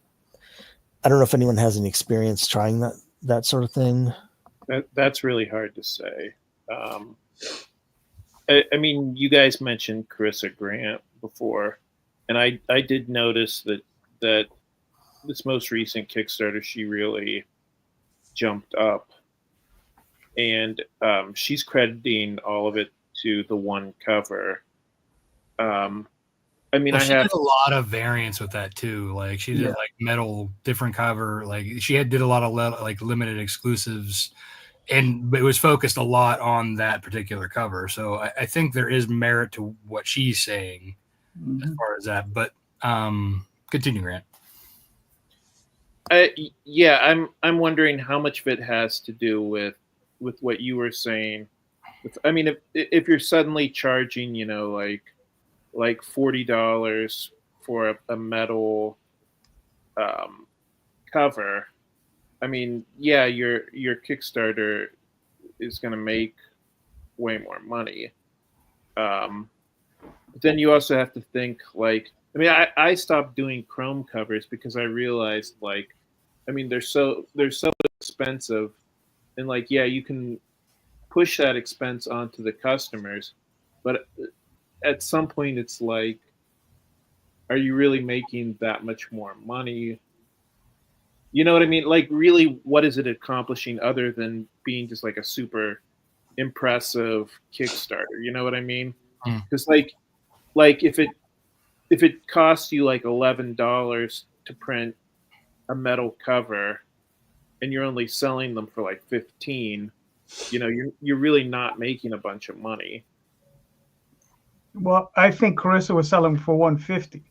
I don't know if anyone has any experience trying that sort of thing. That's really hard to say. I mean, you guys mentioned Carissa Grant before, and I did notice that this most recent Kickstarter, she really jumped up, and she's crediting all of it to the one cover. I mean, she did a lot of variants with that too. Like she did like metal, different cover. Like she did a lot of like limited exclusives. And it was focused a lot on that particular cover. So I think there is merit to what she's saying as far as that. But continue, Grant. I'm wondering how much of it has to do with what you were saying. I mean, if you're suddenly charging, you know, like $40 for a metal cover, I mean, yeah, your Kickstarter is going to make way more money. But then you also have to think, like, I mean, I stopped doing chrome covers because I realized, like, I mean, they're so expensive, and like, yeah, you can push that expense onto the customers, but at some point, it's like, are you really making that much more money? You know what I mean? Like, really, what is it accomplishing other than being just like a super impressive Kickstarter? You know what I mean? Because like if it costs you like $11 to print a metal cover, and you're only selling them for like 15, you know, you're really not making a bunch of money. Well, I think Carissa was selling for $150.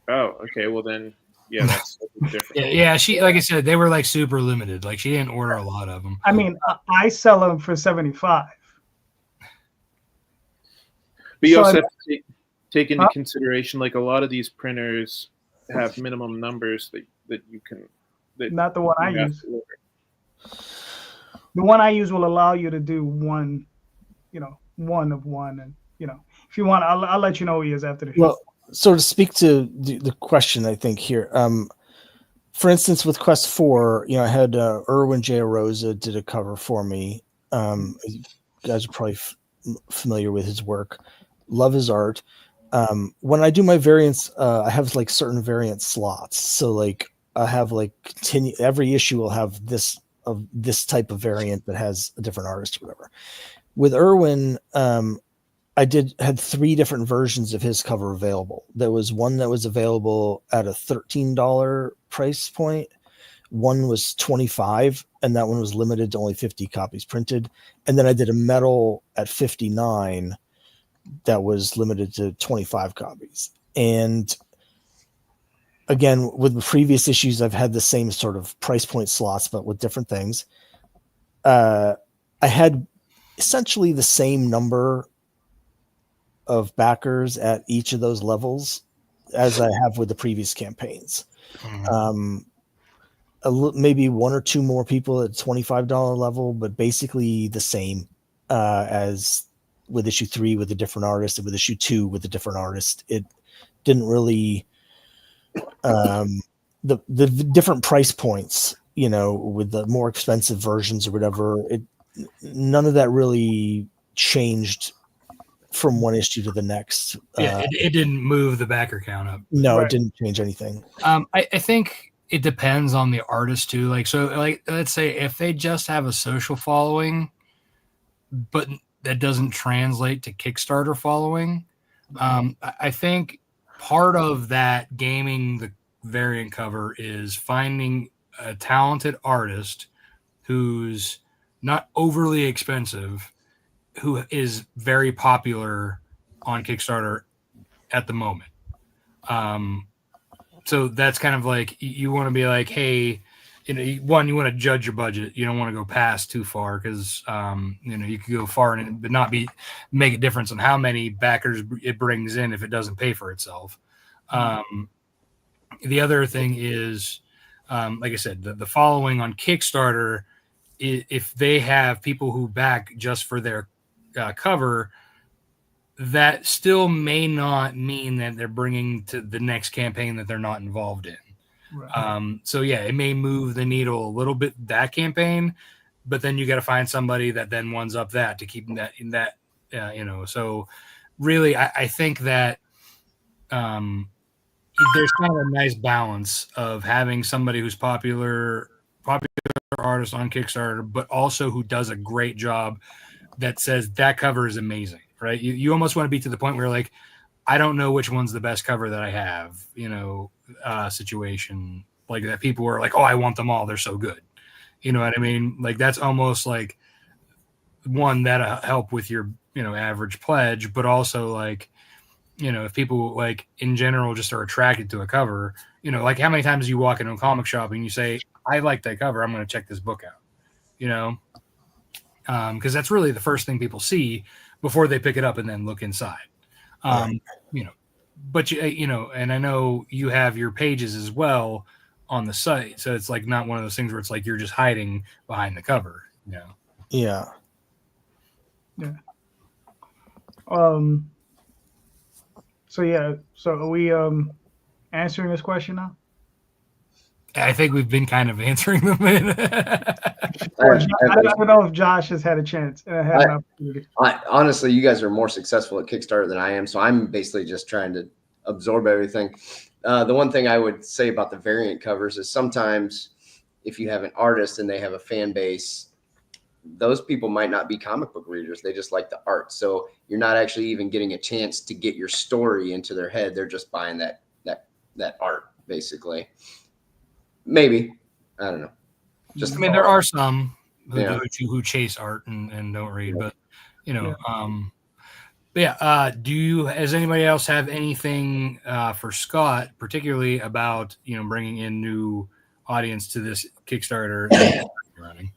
Oh, okay. Well then. Yeah, that's different. Yeah, she, like I said, they were like super limited. Like she didn't order a lot of them. I mean, I sell them for $75. But you also have to take into consideration, like, a lot of these printers have minimum numbers that you can. Not the one I use. The one I use will allow you to do one, you know, one of one, and you know, if you want, I'll let you know who he is after the show. Well, so to speak to the question, I think here, for instance, with Quest 4, I had Erwin J. Rosa did a cover for me. You guys are probably familiar with his work. Love his art. When I do my variants, I have like certain variant slots. So like I have like every issue will have this type of variant that has a different artist or whatever. With Erwin, I had 3 different versions of his cover available. There was one that was available at a $13 price point. One was $25, and that one was limited to only 50 copies printed. And then I did a metal at $59 that was limited to 25 copies. And again, with the previous issues, I've had the same sort of price point slots, but with different things. I had essentially the same number of backers at each of those levels as I have with the previous campaigns. Maybe 1 or 2 more people at $25 level, but basically the same as with issue 3 with a different artist and with issue 2 with a different artist. It didn't really the different price points, with the more expensive versions or whatever, none of that really changed from one issue to the next. It didn't move the backer count up. No, It didn't change anything. I think it depends on the artist too. Let's say if they just have a social following, but that doesn't translate to Kickstarter following. I think part of that gaming the variant cover is finding a talented artist who's not overly expensive, who is very popular on Kickstarter at the moment. So that's kind of like, you want to be like, hey, one, you want to judge your budget. You don't want to go past too far because, you could go far and but not make a difference on how many backers it brings in if it doesn't pay for itself. The other thing is, like I said, the following on Kickstarter, if they have people who back just for their cover, that still may not mean that they're bringing to the next campaign that they're not involved in. Right. So yeah, it may move the needle a little bit that campaign, but then you got to find somebody that then ones up that to keep that in that, so really I think that there's kind of a nice balance of having somebody who's popular artist on Kickstarter, but also who does a great job that says that cover is amazing, right? You almost want to be to the point where like, I don't know which one's the best cover that I have, situation like that. People are like, oh, I want them all. They're so good. You know what I mean? Like that's almost like one that'll help with your, average pledge, but also like, if people like in general just are attracted to a cover, like how many times you walk into a comic shop and you say, I like that cover, I'm going to check this book out, because that's really the first thing people see before they pick it up and then look inside. Right. But and I know you have your pages as well on the site, so it's like not one of those things where it's like you're just hiding behind the cover, Yeah. So are we answering this question now? I think we've been kind of answering them. I don't know if Josh has had a chance and had an opportunity. Honestly, you guys are more successful at Kickstarter than I am, so I'm basically just trying to absorb everything. The one thing I would say about the variant covers is sometimes if you have an artist and they have a fan base, those people might not be comic book readers. They just like the art. So you're not actually even getting a chance to get your story into their head. They're just buying that art, basically. Maybe. I don't know. There are some who chase art and don't read, but has anybody else have anything for Scott, particularly about bringing in new audience to this Kickstarter running?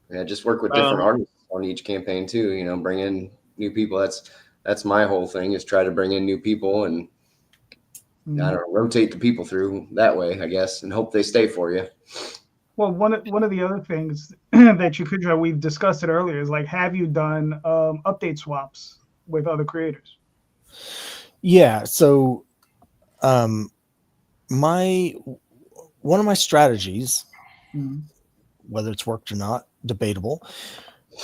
Yeah, just work with different artists on each campaign too. Bring in new people. That's my whole thing, is try to bring in new people and I don't know, rotate the people through that way, I guess, and hope they stay for you. Well, one of the other things that you could try, we've discussed it earlier, is like, have you done update swaps with other creators? Yeah. So, one of my strategies, Mhm. whether it's worked or not, debatable,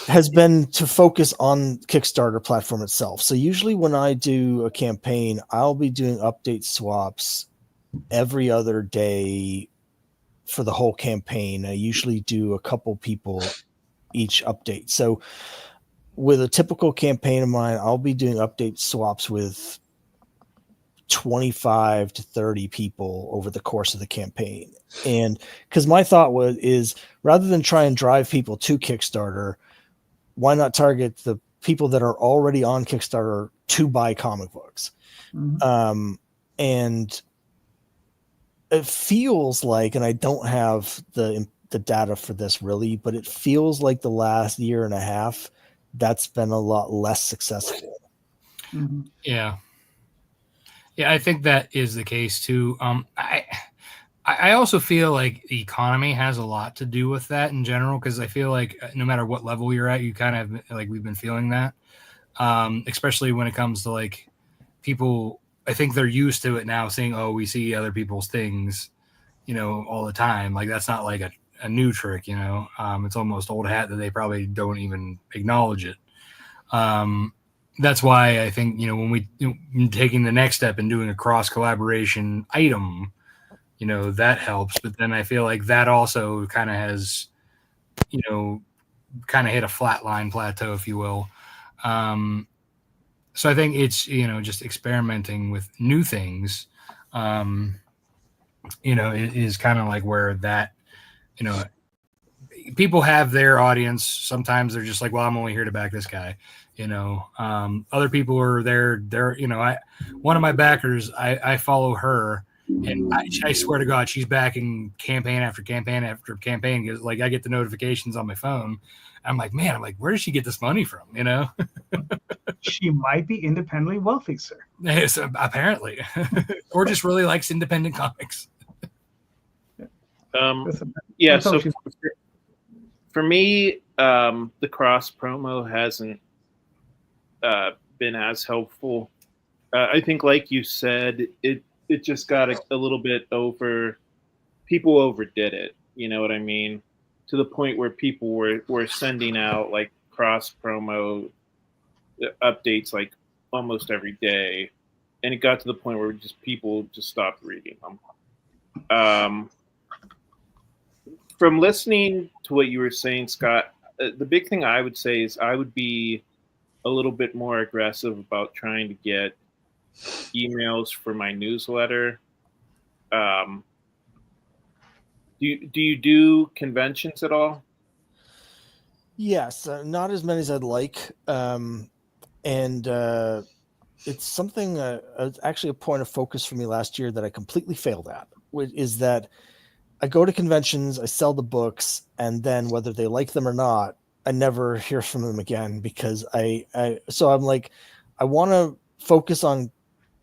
has been to focus on Kickstarter platform itself. So usually when I do a campaign, I'll be doing update swaps every other day for the whole campaign. I usually do a couple people each update. So with a typical campaign of mine, I'll be doing update swaps with 25 to 30 people over the course of the campaign. And because my thought is rather than try and drive people to Kickstarter, why not target the people that are already on Kickstarter to buy comic books? Mhm. And it feels like, and I don't have the data for this really, but it feels like the last year and a half, that's been a lot less successful. Mhm. Yeah. Yeah, I think that is the case too. I also feel like the economy has a lot to do with that in general, because I feel like no matter what level you're at, you kind of like we've been feeling that, especially when it comes to like people. I think they're used to it now, saying, "Oh, we see other people's things, all the time." Like that's not like a new trick, It's almost old hat that they probably don't even acknowledge it. That's why I think when we taking the next step and doing a cross collaboration item, that helps. But then I feel like that also kind of has, kind of hit a flatline plateau, if you will. So I think it's just experimenting with new things, is kind of like where that people have their audience. Sometimes they're just like, well, I'm only here to back this guy. Other people are there. One of my backers, I follow her, and I swear to God, she's backing campaign after campaign after campaign. Because like I get the notifications on my phone. I'm like, where does she get this money from? She might be independently wealthy, sir. So, apparently, or just really likes independent comics. Yeah. So for me, the cross promo hasn't been as helpful. I think, like you said, it just got a little bit over. People overdid it. You know what I mean? To the point where people were sending out like cross promo updates like almost every day, and it got to the point where people just stopped reading them. From listening to what you were saying, Scott, the big thing I would say is I would be a little bit more aggressive about trying to get emails for my newsletter. Do you do conventions at all? Yes, not as many as I'd like. It's something, it's actually a point of focus for me last year that I completely failed at, which is that I go to conventions, I sell the books, and then whether they like them or not, I never hear from them again, because so I'm like, I want to focus on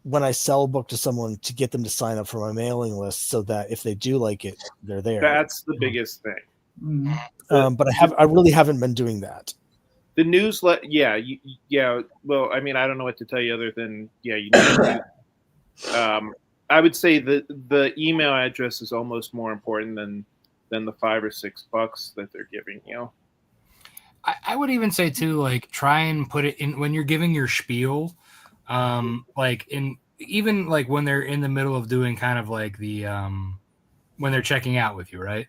when I sell a book to someone to get them to sign up for my mailing list, so that if they do like it, they're there. That's the biggest thing. Mm-hmm. But I really haven't been doing that. The newsletter, yeah. Well, I mean, I don't know what to tell you other than you know. I would say the email address is almost more important than the $5 or $6 that they're giving you. I would even say too, like try and put it in when you're giving your spiel, even like when they're in the middle of doing kind of like the when they're checking out with you, right?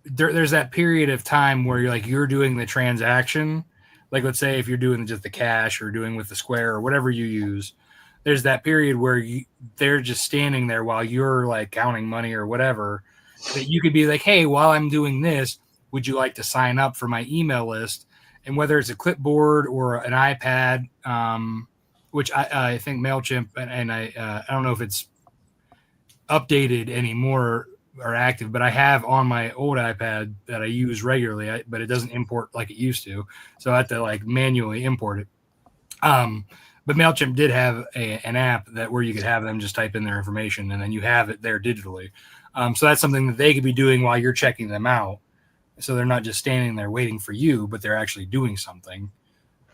There's that period of time where you're doing the transaction. Like let's say if you're doing just the cash or doing with the Square or whatever you use, there's that period where they're just standing there while you're like counting money or whatever, that you could be like, hey, while I'm doing this, would you like to sign up for my email list? And whether it's a clipboard or an iPad, which I think MailChimp, and I don't know if it's updated anymore or active, but I have on my old iPad that I use regularly, but it doesn't import like it used to. So I have to like manually import it. But MailChimp did have an app where you could have them just type in their information and then you have it there digitally. So that's something that they could be doing while you're checking them out. So they're not just standing there waiting for you, but they're actually doing something.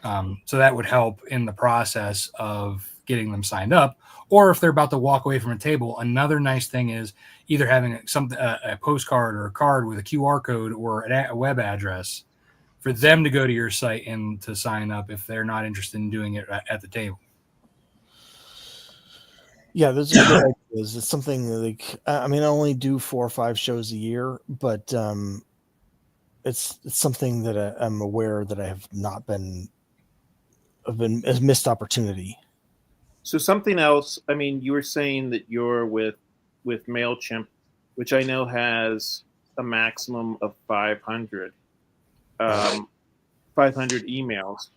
So that would help in the process of, getting them signed up. Or if they're about to walk away from a table, another nice thing is either having a postcard or a card with a QR code or a web address for them to go to your site and to sign up if they're not interested in doing it at the table. Yeah, those are good ideas. It's something like, I mean, I only do 4 or 5 shows a year, but it's something that I'm aware that I have not been a missed opportunity. So something else. I mean, you were saying that you're with MailChimp, which I know has a maximum of 500 emails,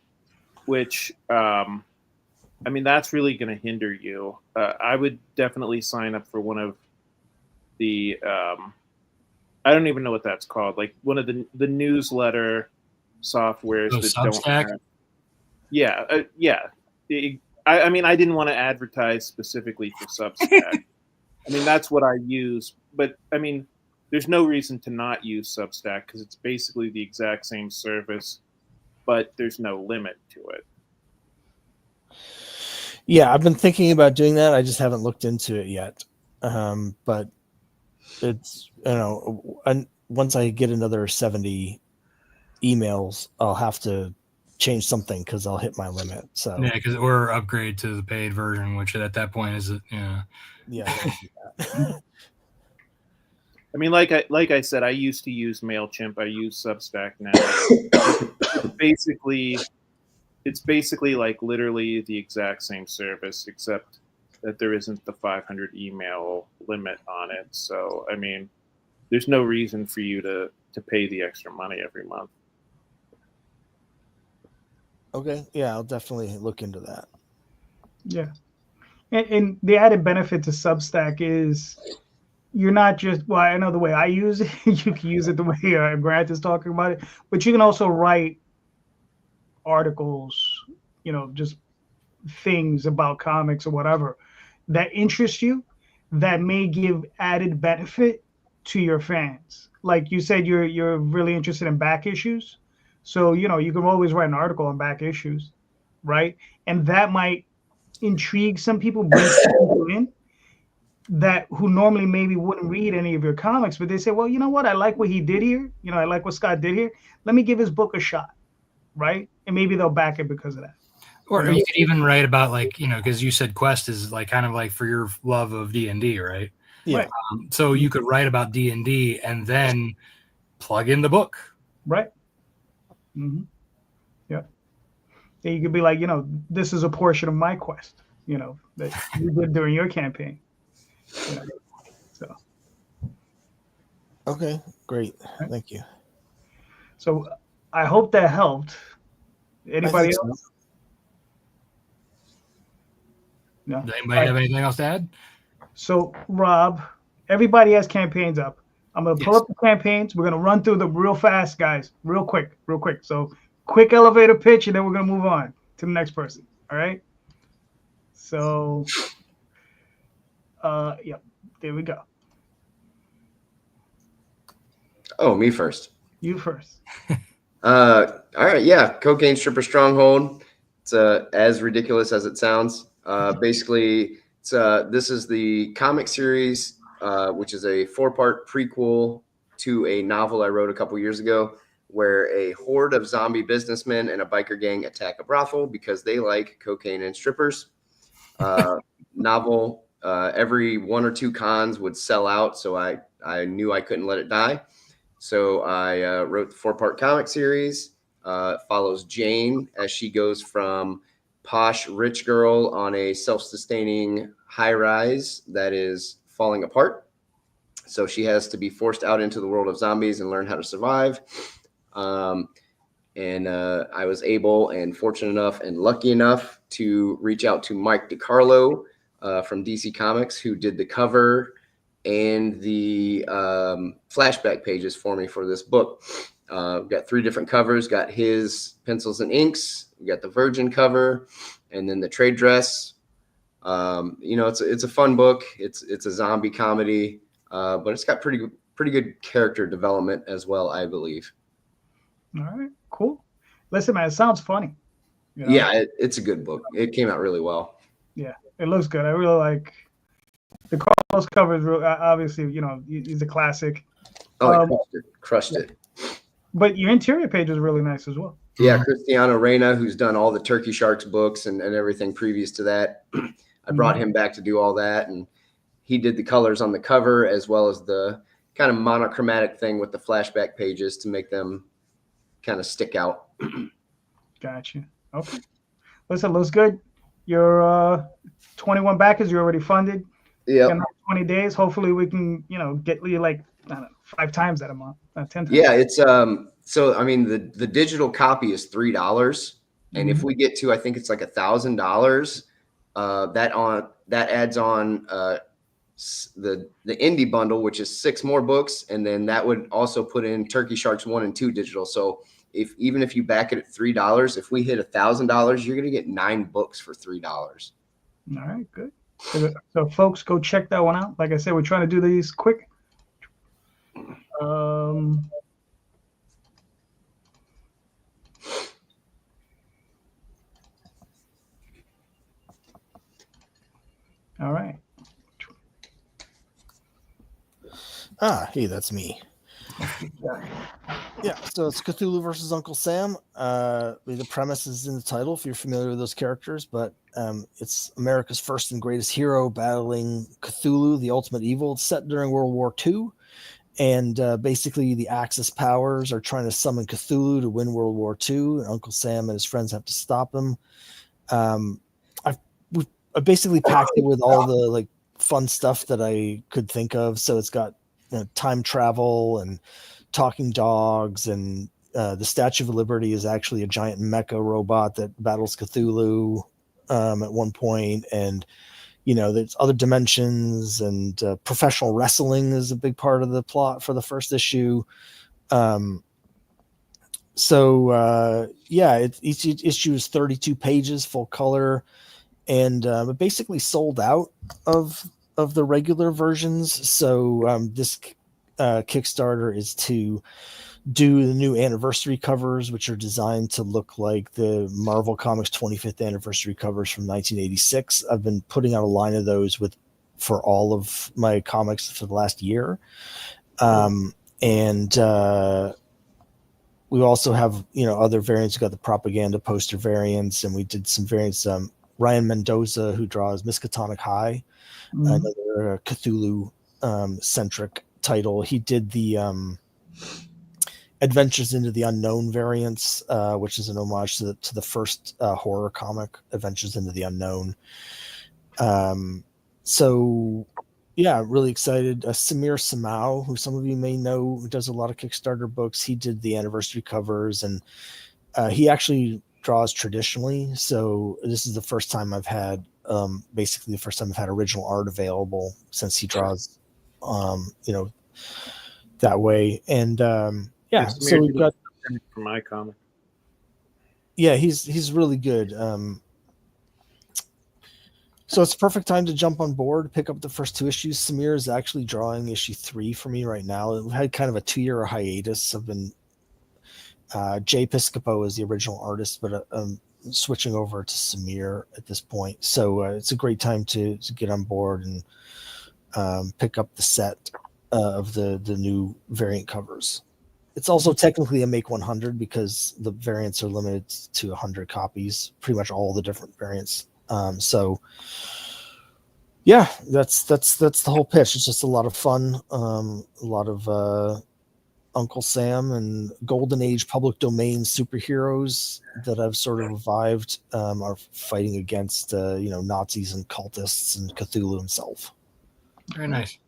which I mean, that's really going to hinder you. I would definitely sign up for one of the I don't even know what that's called, like one of the newsletter softwares that Substack? don't have, yeah. I mean, I didn't want to advertise specifically for Substack. I mean, that's what I use, but I mean, there's no reason to not use Substack because it's basically the exact same service, but there's no limit to it. Yeah, I've been thinking about doing that. I just haven't looked into it yet. But it's, and once I get another 70 emails, I'll have to change something because I'll hit my limit. So yeah, because or upgrade to the paid version, which at that point is yeah. I mean, like I said, I used to use MailChimp. I use Substack now. It's basically like literally the exact same service, except that there isn't the 500 email limit on it. So, I mean, there's no reason for you to pay the extra money every month. Okay. Yeah, I'll definitely look into that. Yeah. And the added benefit to Substack is you're not just, well, I know the way I use it, you can use it the way Grant is talking about it, but you can also write articles, just things about comics or whatever that interest you that may give added benefit to your fans. Like you said, you're really interested in back issues. So, you can always write an article on back issues, right? And that might intrigue some people, bring some people in that who normally maybe wouldn't read any of your comics, but they say, well, you know what? I like what he did here. I like what Scott did here. Let me give his book a shot, right? And maybe they'll back it because of that. Or you could even write about because you said Quest is like kind of like for your love of D&D, right? Yeah. Right. So you could write about D&D and then plug in the book. Right. Mm-hmm. Yeah. And you could be like, this is a portion of my quest, that you did during your campaign. So. Okay, great. Thank you. So I hope that helped. Anybody else? So. No. Does anybody have anything else to add? So, Rob, everybody has campaigns up. I'm going to pull up the campaigns. We're going to run through them real fast, guys. Real quick. So, quick elevator pitch, and then we're going to move on to the next person. All right? So, there we go. Oh, me first. You first. All right. Yeah. Cocaine Stripper Stronghold. It's as ridiculous as it sounds. Basically, this is the comic series, which is a 4-part prequel to a novel I wrote a couple years ago, where a horde of zombie businessmen and a biker gang attack a brothel because they like cocaine and strippers. Novel, every 1 or 2 cons would sell out, so I knew I couldn't let it die. So I wrote the 4-part comic series. Follows Jane as she goes from posh rich girl on a self-sustaining high-rise that is falling apart. So she has to be forced out into the world of zombies and learn how to survive. And I was able and fortunate enough and lucky enough to reach out to Mike DiCarlo from DC Comics, who did the cover and the flashback pages for me for this book. Got 3 different covers, got his pencils and inks, we got the Virgin cover, and then the trade dress. It's a fun book. It's a zombie comedy, but it's got pretty good character development as well, I believe. All right, cool. Listen, man, it sounds funny. Yeah, it's a good book. It came out really well. Yeah, it looks good. I really like the Carlos cover. Is obviously, he's a classic. Oh, he crushed it. But your interior page is really nice as well. Yeah, Cristiano Reyna, who's done all the Turkey Sharks books and everything previous to that. I brought him back to do all that, and he did the colors on the cover as well as the kind of monochromatic thing with the flashback pages to make them kind of stick out. Gotcha. Okay. Listen, looks good. Your 21 backers, you're already funded. Yeah. 20 days. Hopefully we can, get you like, I don't know, 5 times that amount, 10 times. Yeah, it's so I mean the digital copy is $3. And if we get to, I think it's like $1,000, that adds on the indie bundle, which is 6 more books, and then that would also put in Turkey Sharks 1 and 2 digital. So even if you back it at $3, if we hit $1,000, you're gonna get 9 books for $3. All right, good. So folks, go check that one out. Like I said, we're trying to do these quick. All right. Hey, that's me. Yeah, so it's Cthulhu versus Uncle Sam. The premise is in the title if you're familiar with those characters, but it's America's first and greatest hero battling Cthulhu, the ultimate evil. It's set during World War II, and basically the Axis powers are trying to summon Cthulhu to win World War II, and Uncle Sam and his friends have to stop him. I basically packed it with all the fun stuff that I could think of. So it's got time travel and talking dogs, and the Statue of Liberty is actually a giant mecha robot that battles Cthulhu at one point, and there's other dimensions, and professional wrestling is a big part of the plot for the first issue. Each issue is 32 pages, full color, and it basically sold out of the regular versions. So this Kickstarter is to do the new anniversary covers, which are designed to look like the Marvel Comics 25th anniversary covers from 1986. I've been putting out a line of those for all of my comics for the last year. We also have, other variants. We got the propaganda poster variants, and we did some variants. Ryan Mendoza, who draws Miskatonic High, another Cthulhu centric title. He did the Adventures into the Unknown variants, which is an homage to the first horror comic, Adventures into the Unknown. Really excited. Samir Samau, who some of you may know, who does a lot of Kickstarter books, he did the anniversary covers, and he actually draws traditionally. So this is the first time I've had, basically the first time I've had original art available, since he draws, that way. And so we've got for my comic. Yeah, he's really good. So it's a perfect time to jump on board, pick up the first 2 issues. Samir is actually drawing issue 3 for me right now. We've had kind of a 2-year hiatus. I've been Jay Piscopo is the original artist, but I'm switching over to Samir at this point. So it's a great time to get on board and pick up the set of the new variant covers. It's also technically a make 100 because the variants are limited to 100 copies, pretty much all the different variants. That's the whole pitch. It's just a lot of fun, a lot of Uncle Sam and Golden Age public domain superheroes that I've sort of revived are fighting against Nazis and cultists and Cthulhu himself. Very nice.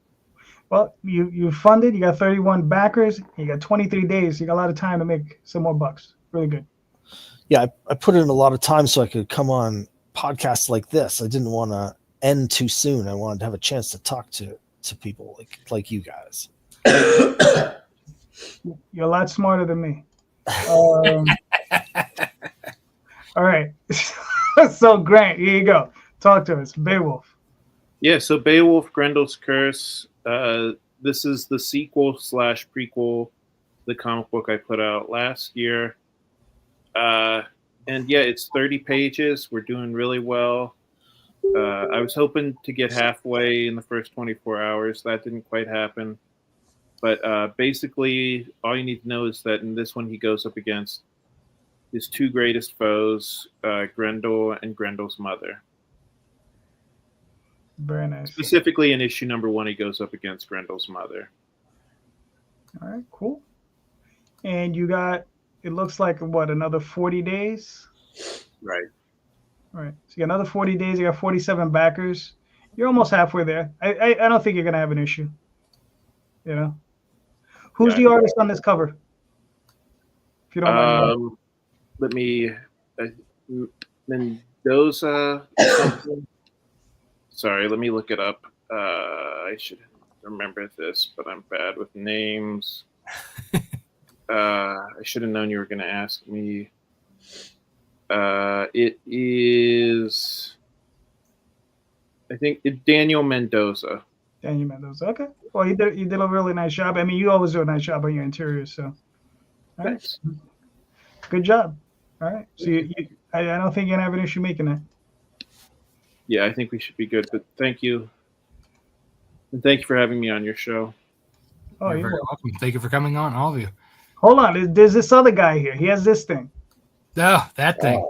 Well, you funded, you got 31 backers, you got 23 days, you got a lot of time to make some more bucks. Really good. Yeah, I put in a lot of time so I could come on podcasts like this. I didn't want to end too soon. I wanted to have a chance to talk to people like you guys. You're a lot smarter than me. All right. So Grant, here you go. Talk to us. Beowulf. Yeah, so Beowulf, Grendel's Curse. This is the sequel / prequel, the comic book I put out last year. And yeah, it's 30 pages. We're doing really well. I was hoping to get halfway in the first 24 hours. That didn't quite happen. But basically, all you need to know is that in this one, he goes up against his two greatest foes, Grendel and Grendel's mother. Very nice. Specifically in issue number 1, he goes up against Grendel's mother. All right, cool. And you got, it looks like, what, another 40 days? Right. All right. So you got another 40 days. You got 47 backers. You're almost halfway there. I don't think you're going to have an issue. You know? Who's the artist on this cover? If you don't mind. Let me, Mendoza. Sorry, let me look it up. I should remember this, but I'm bad with names. I should have known you were going to ask me. It is, I think, Daniel Mendoza. Daniel Mendoza. Okay. Well, you did a really nice job. I mean, you always do a nice job on your interiors, so. All Thanks. right. Good job. All right. So I don't think you're gonna have an issue making that. Yeah, I think we should be good. But thank you, and thank you for having me on your show. Oh, You're very welcome. Thank you for coming on, all of you. Hold on. There's this other guy here. He has this thing. Oh, that thing.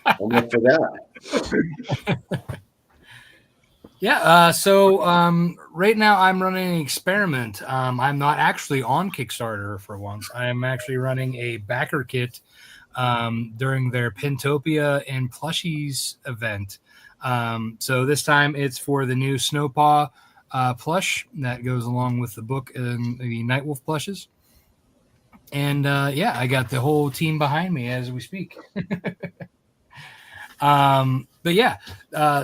I'll look for that. Yeah. So right now I'm running an experiment. I'm not actually on Kickstarter for once. I am actually running a backer kit during their Pintopia and Plushies event. So this time it's for the new Snowpaw plush that goes along with the book and the Nightwolf plushes. And yeah, I got the whole team behind me as we speak. But yeah,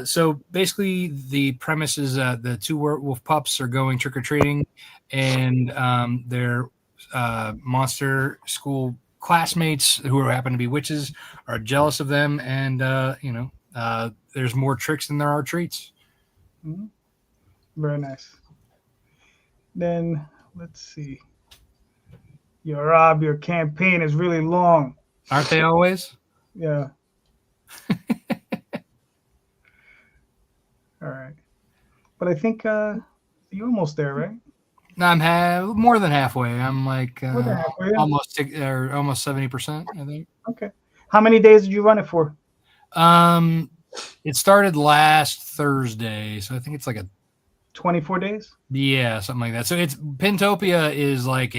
so basically the premise is the two werewolf pups are going trick-or-treating, and their monster school classmates who happen to be witches are jealous of them, and there's more tricks than there are treats. Mm-hmm. Very nice. Then let's see. Rob, your campaign is really long. Aren't they always? Yeah. All right. But I think you're almost there, right? No, I'm more than halfway. I'm like halfway, yeah. almost 70%, I think. Okay. How many days did you run it for? It started last Thursday, so I think it's like 24 days? Yeah, something like that. So it's Pintopia is like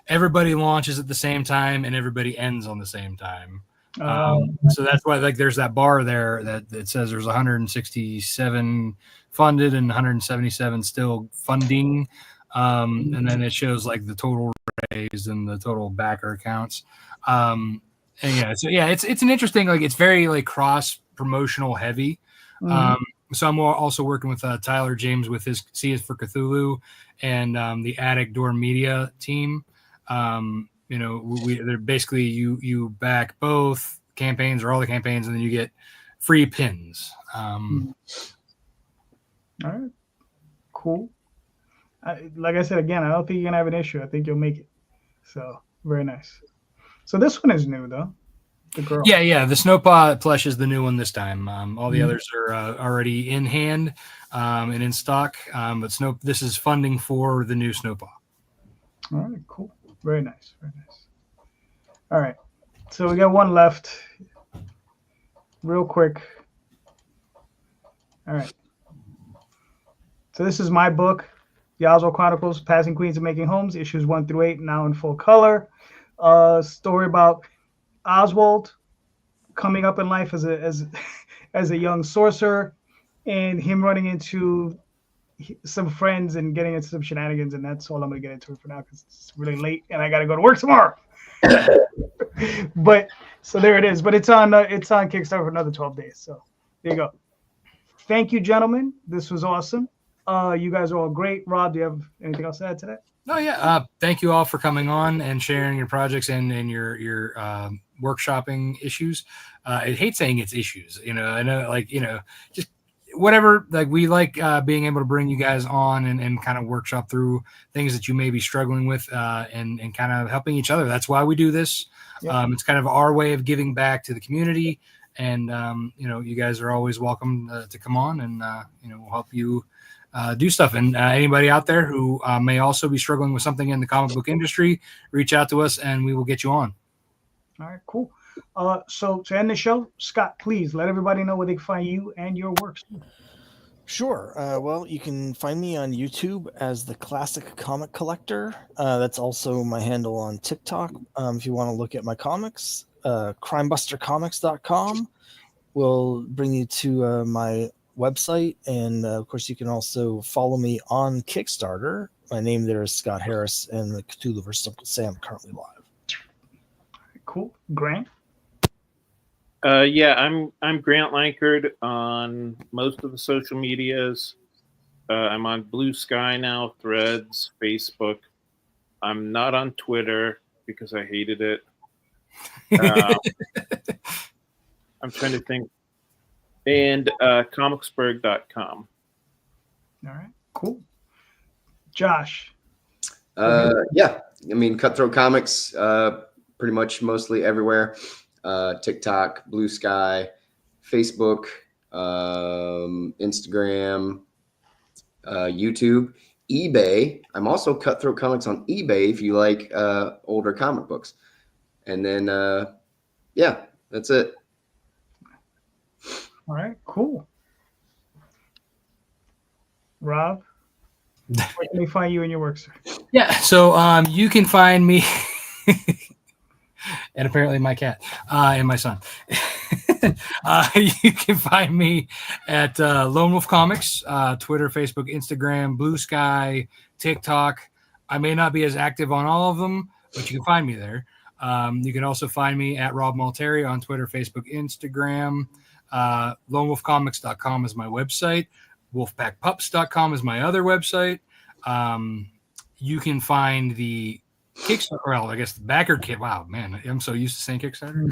everybody launches at the same time and everybody ends on the same time. So that's why there's that bar there that it says there's 167 funded and 177 still funding. And then it shows like the total raised and the total backer accounts. And yeah, so yeah, it's an interesting, it's very like cross promotional heavy. So I'm also working with Tyler James with his C is for Cthulhu and the Attic Door Media team. They're basically you back both campaigns or all the campaigns, and then you get free pins. All right, cool. Like I said again, I don't think you're gonna have an issue. I think you'll make it. So very nice. So this one is new though. The girl. Yeah. The Snowpaw plush is the new one this time. All the others are already in hand and in stock. But this is funding for the new Snowpaw. All right, cool. Very nice. Very nice. All right. So we got one left. Real quick. All right. So this is my book, The Oswald Chronicles, Passing Queens and Making Homes, issues 1 through 8, now in full color. Story about Oswald coming up in life as a young sorcerer, and him running into some friends and getting into some shenanigans, and that's all I'm gonna get into for now because it's really late and I gotta go to work tomorrow. But so there it is. But it's on Kickstarter for another 12 days. So there you go. Thank you, gentlemen. This was awesome. You guys are all great. Rob, do you have anything else to add to that? No, yeah. Thank you all for coming on and sharing your projects and your workshopping issues. I hate saying it's issues. I know, just whatever. We like being able to bring you guys on and kind of workshop through things that you may be struggling with and kind of helping each other. That's why we do this. Yeah. It's kind of our way of giving back to the community And you guys are always welcome to come on, and we'll help you do stuff. And anybody out there who may also be struggling with something in the comic book industry, reach out to us and we will get you on. All right, cool. So to end the show, Scott, please let everybody know where they can find you and your works. Sure. Well, you can find me on YouTube as the Classic Comic Collector. That's also my handle on TikTok. If you want to look at my comics, crimebustercomics.com will bring you to my website. And of course, you can also follow me on Kickstarter. My name there is Scott Harris, and the Cthulhu vs. Uncle Sam currently live. Cool. Grant? I'm Grant Lankard on most of the social medias. I'm on Blue Sky now, Threads, Facebook. I'm not on Twitter because I hated it. I'm trying to think. And comicsburg.com. All right, cool. Josh? Cutthroat Comics, pretty much mostly everywhere. TikTok, Blue Sky, Facebook, Instagram, YouTube, eBay. I'm also Cutthroat Comics on eBay if you like older comic books. And then, that's it. All right, cool. Rob, where can they find you and your work, sir? Yeah, so you can find me and apparently my cat and my son. You can find me at Lone Wolf Comics, Twitter, Facebook, Instagram, Blue Sky, TikTok. I may not be as active on all of them, but you can find me there. You can also find me at Rob Multari on Twitter, Facebook, Instagram. LoneWolfComics.com is my website. WolfpackPups.com is my other website. You can find the Kickstarter, well, I guess the backer kit. Wow, man, I'm so used to saying Kickstarter.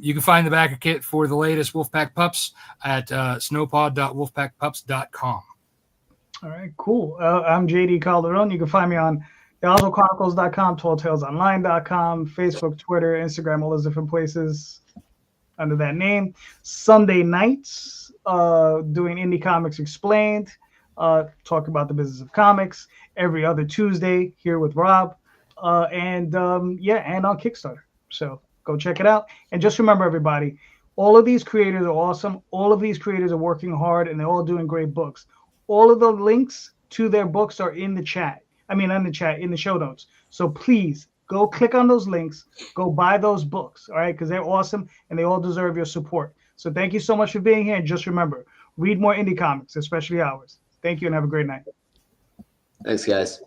You can find the backer kit for the latest Wolfpack Pups at snowpod.wolfpackpups.com. All right, cool. I'm JD Calderon. You can find me on TheOzzoChronicles.com, TallTalesOnline.com, Facebook, Twitter, Instagram, all those different places under that name. Sunday nights, doing Indie Comics Explained, talk about the business of comics. Every other Tuesday here with Rob. And on Kickstarter. So go check it out. And just remember, everybody, all of these creators are awesome. All of these creators are working hard, and they're all doing great books. All of the links to their books are in the chat. In the show notes. So please go click on those links. Go buy those books, all right? Because they're awesome, and they all deserve your support. So thank you so much for being here. And just remember, read more indie comics, especially ours. Thank you, and have a great night. Thanks, guys.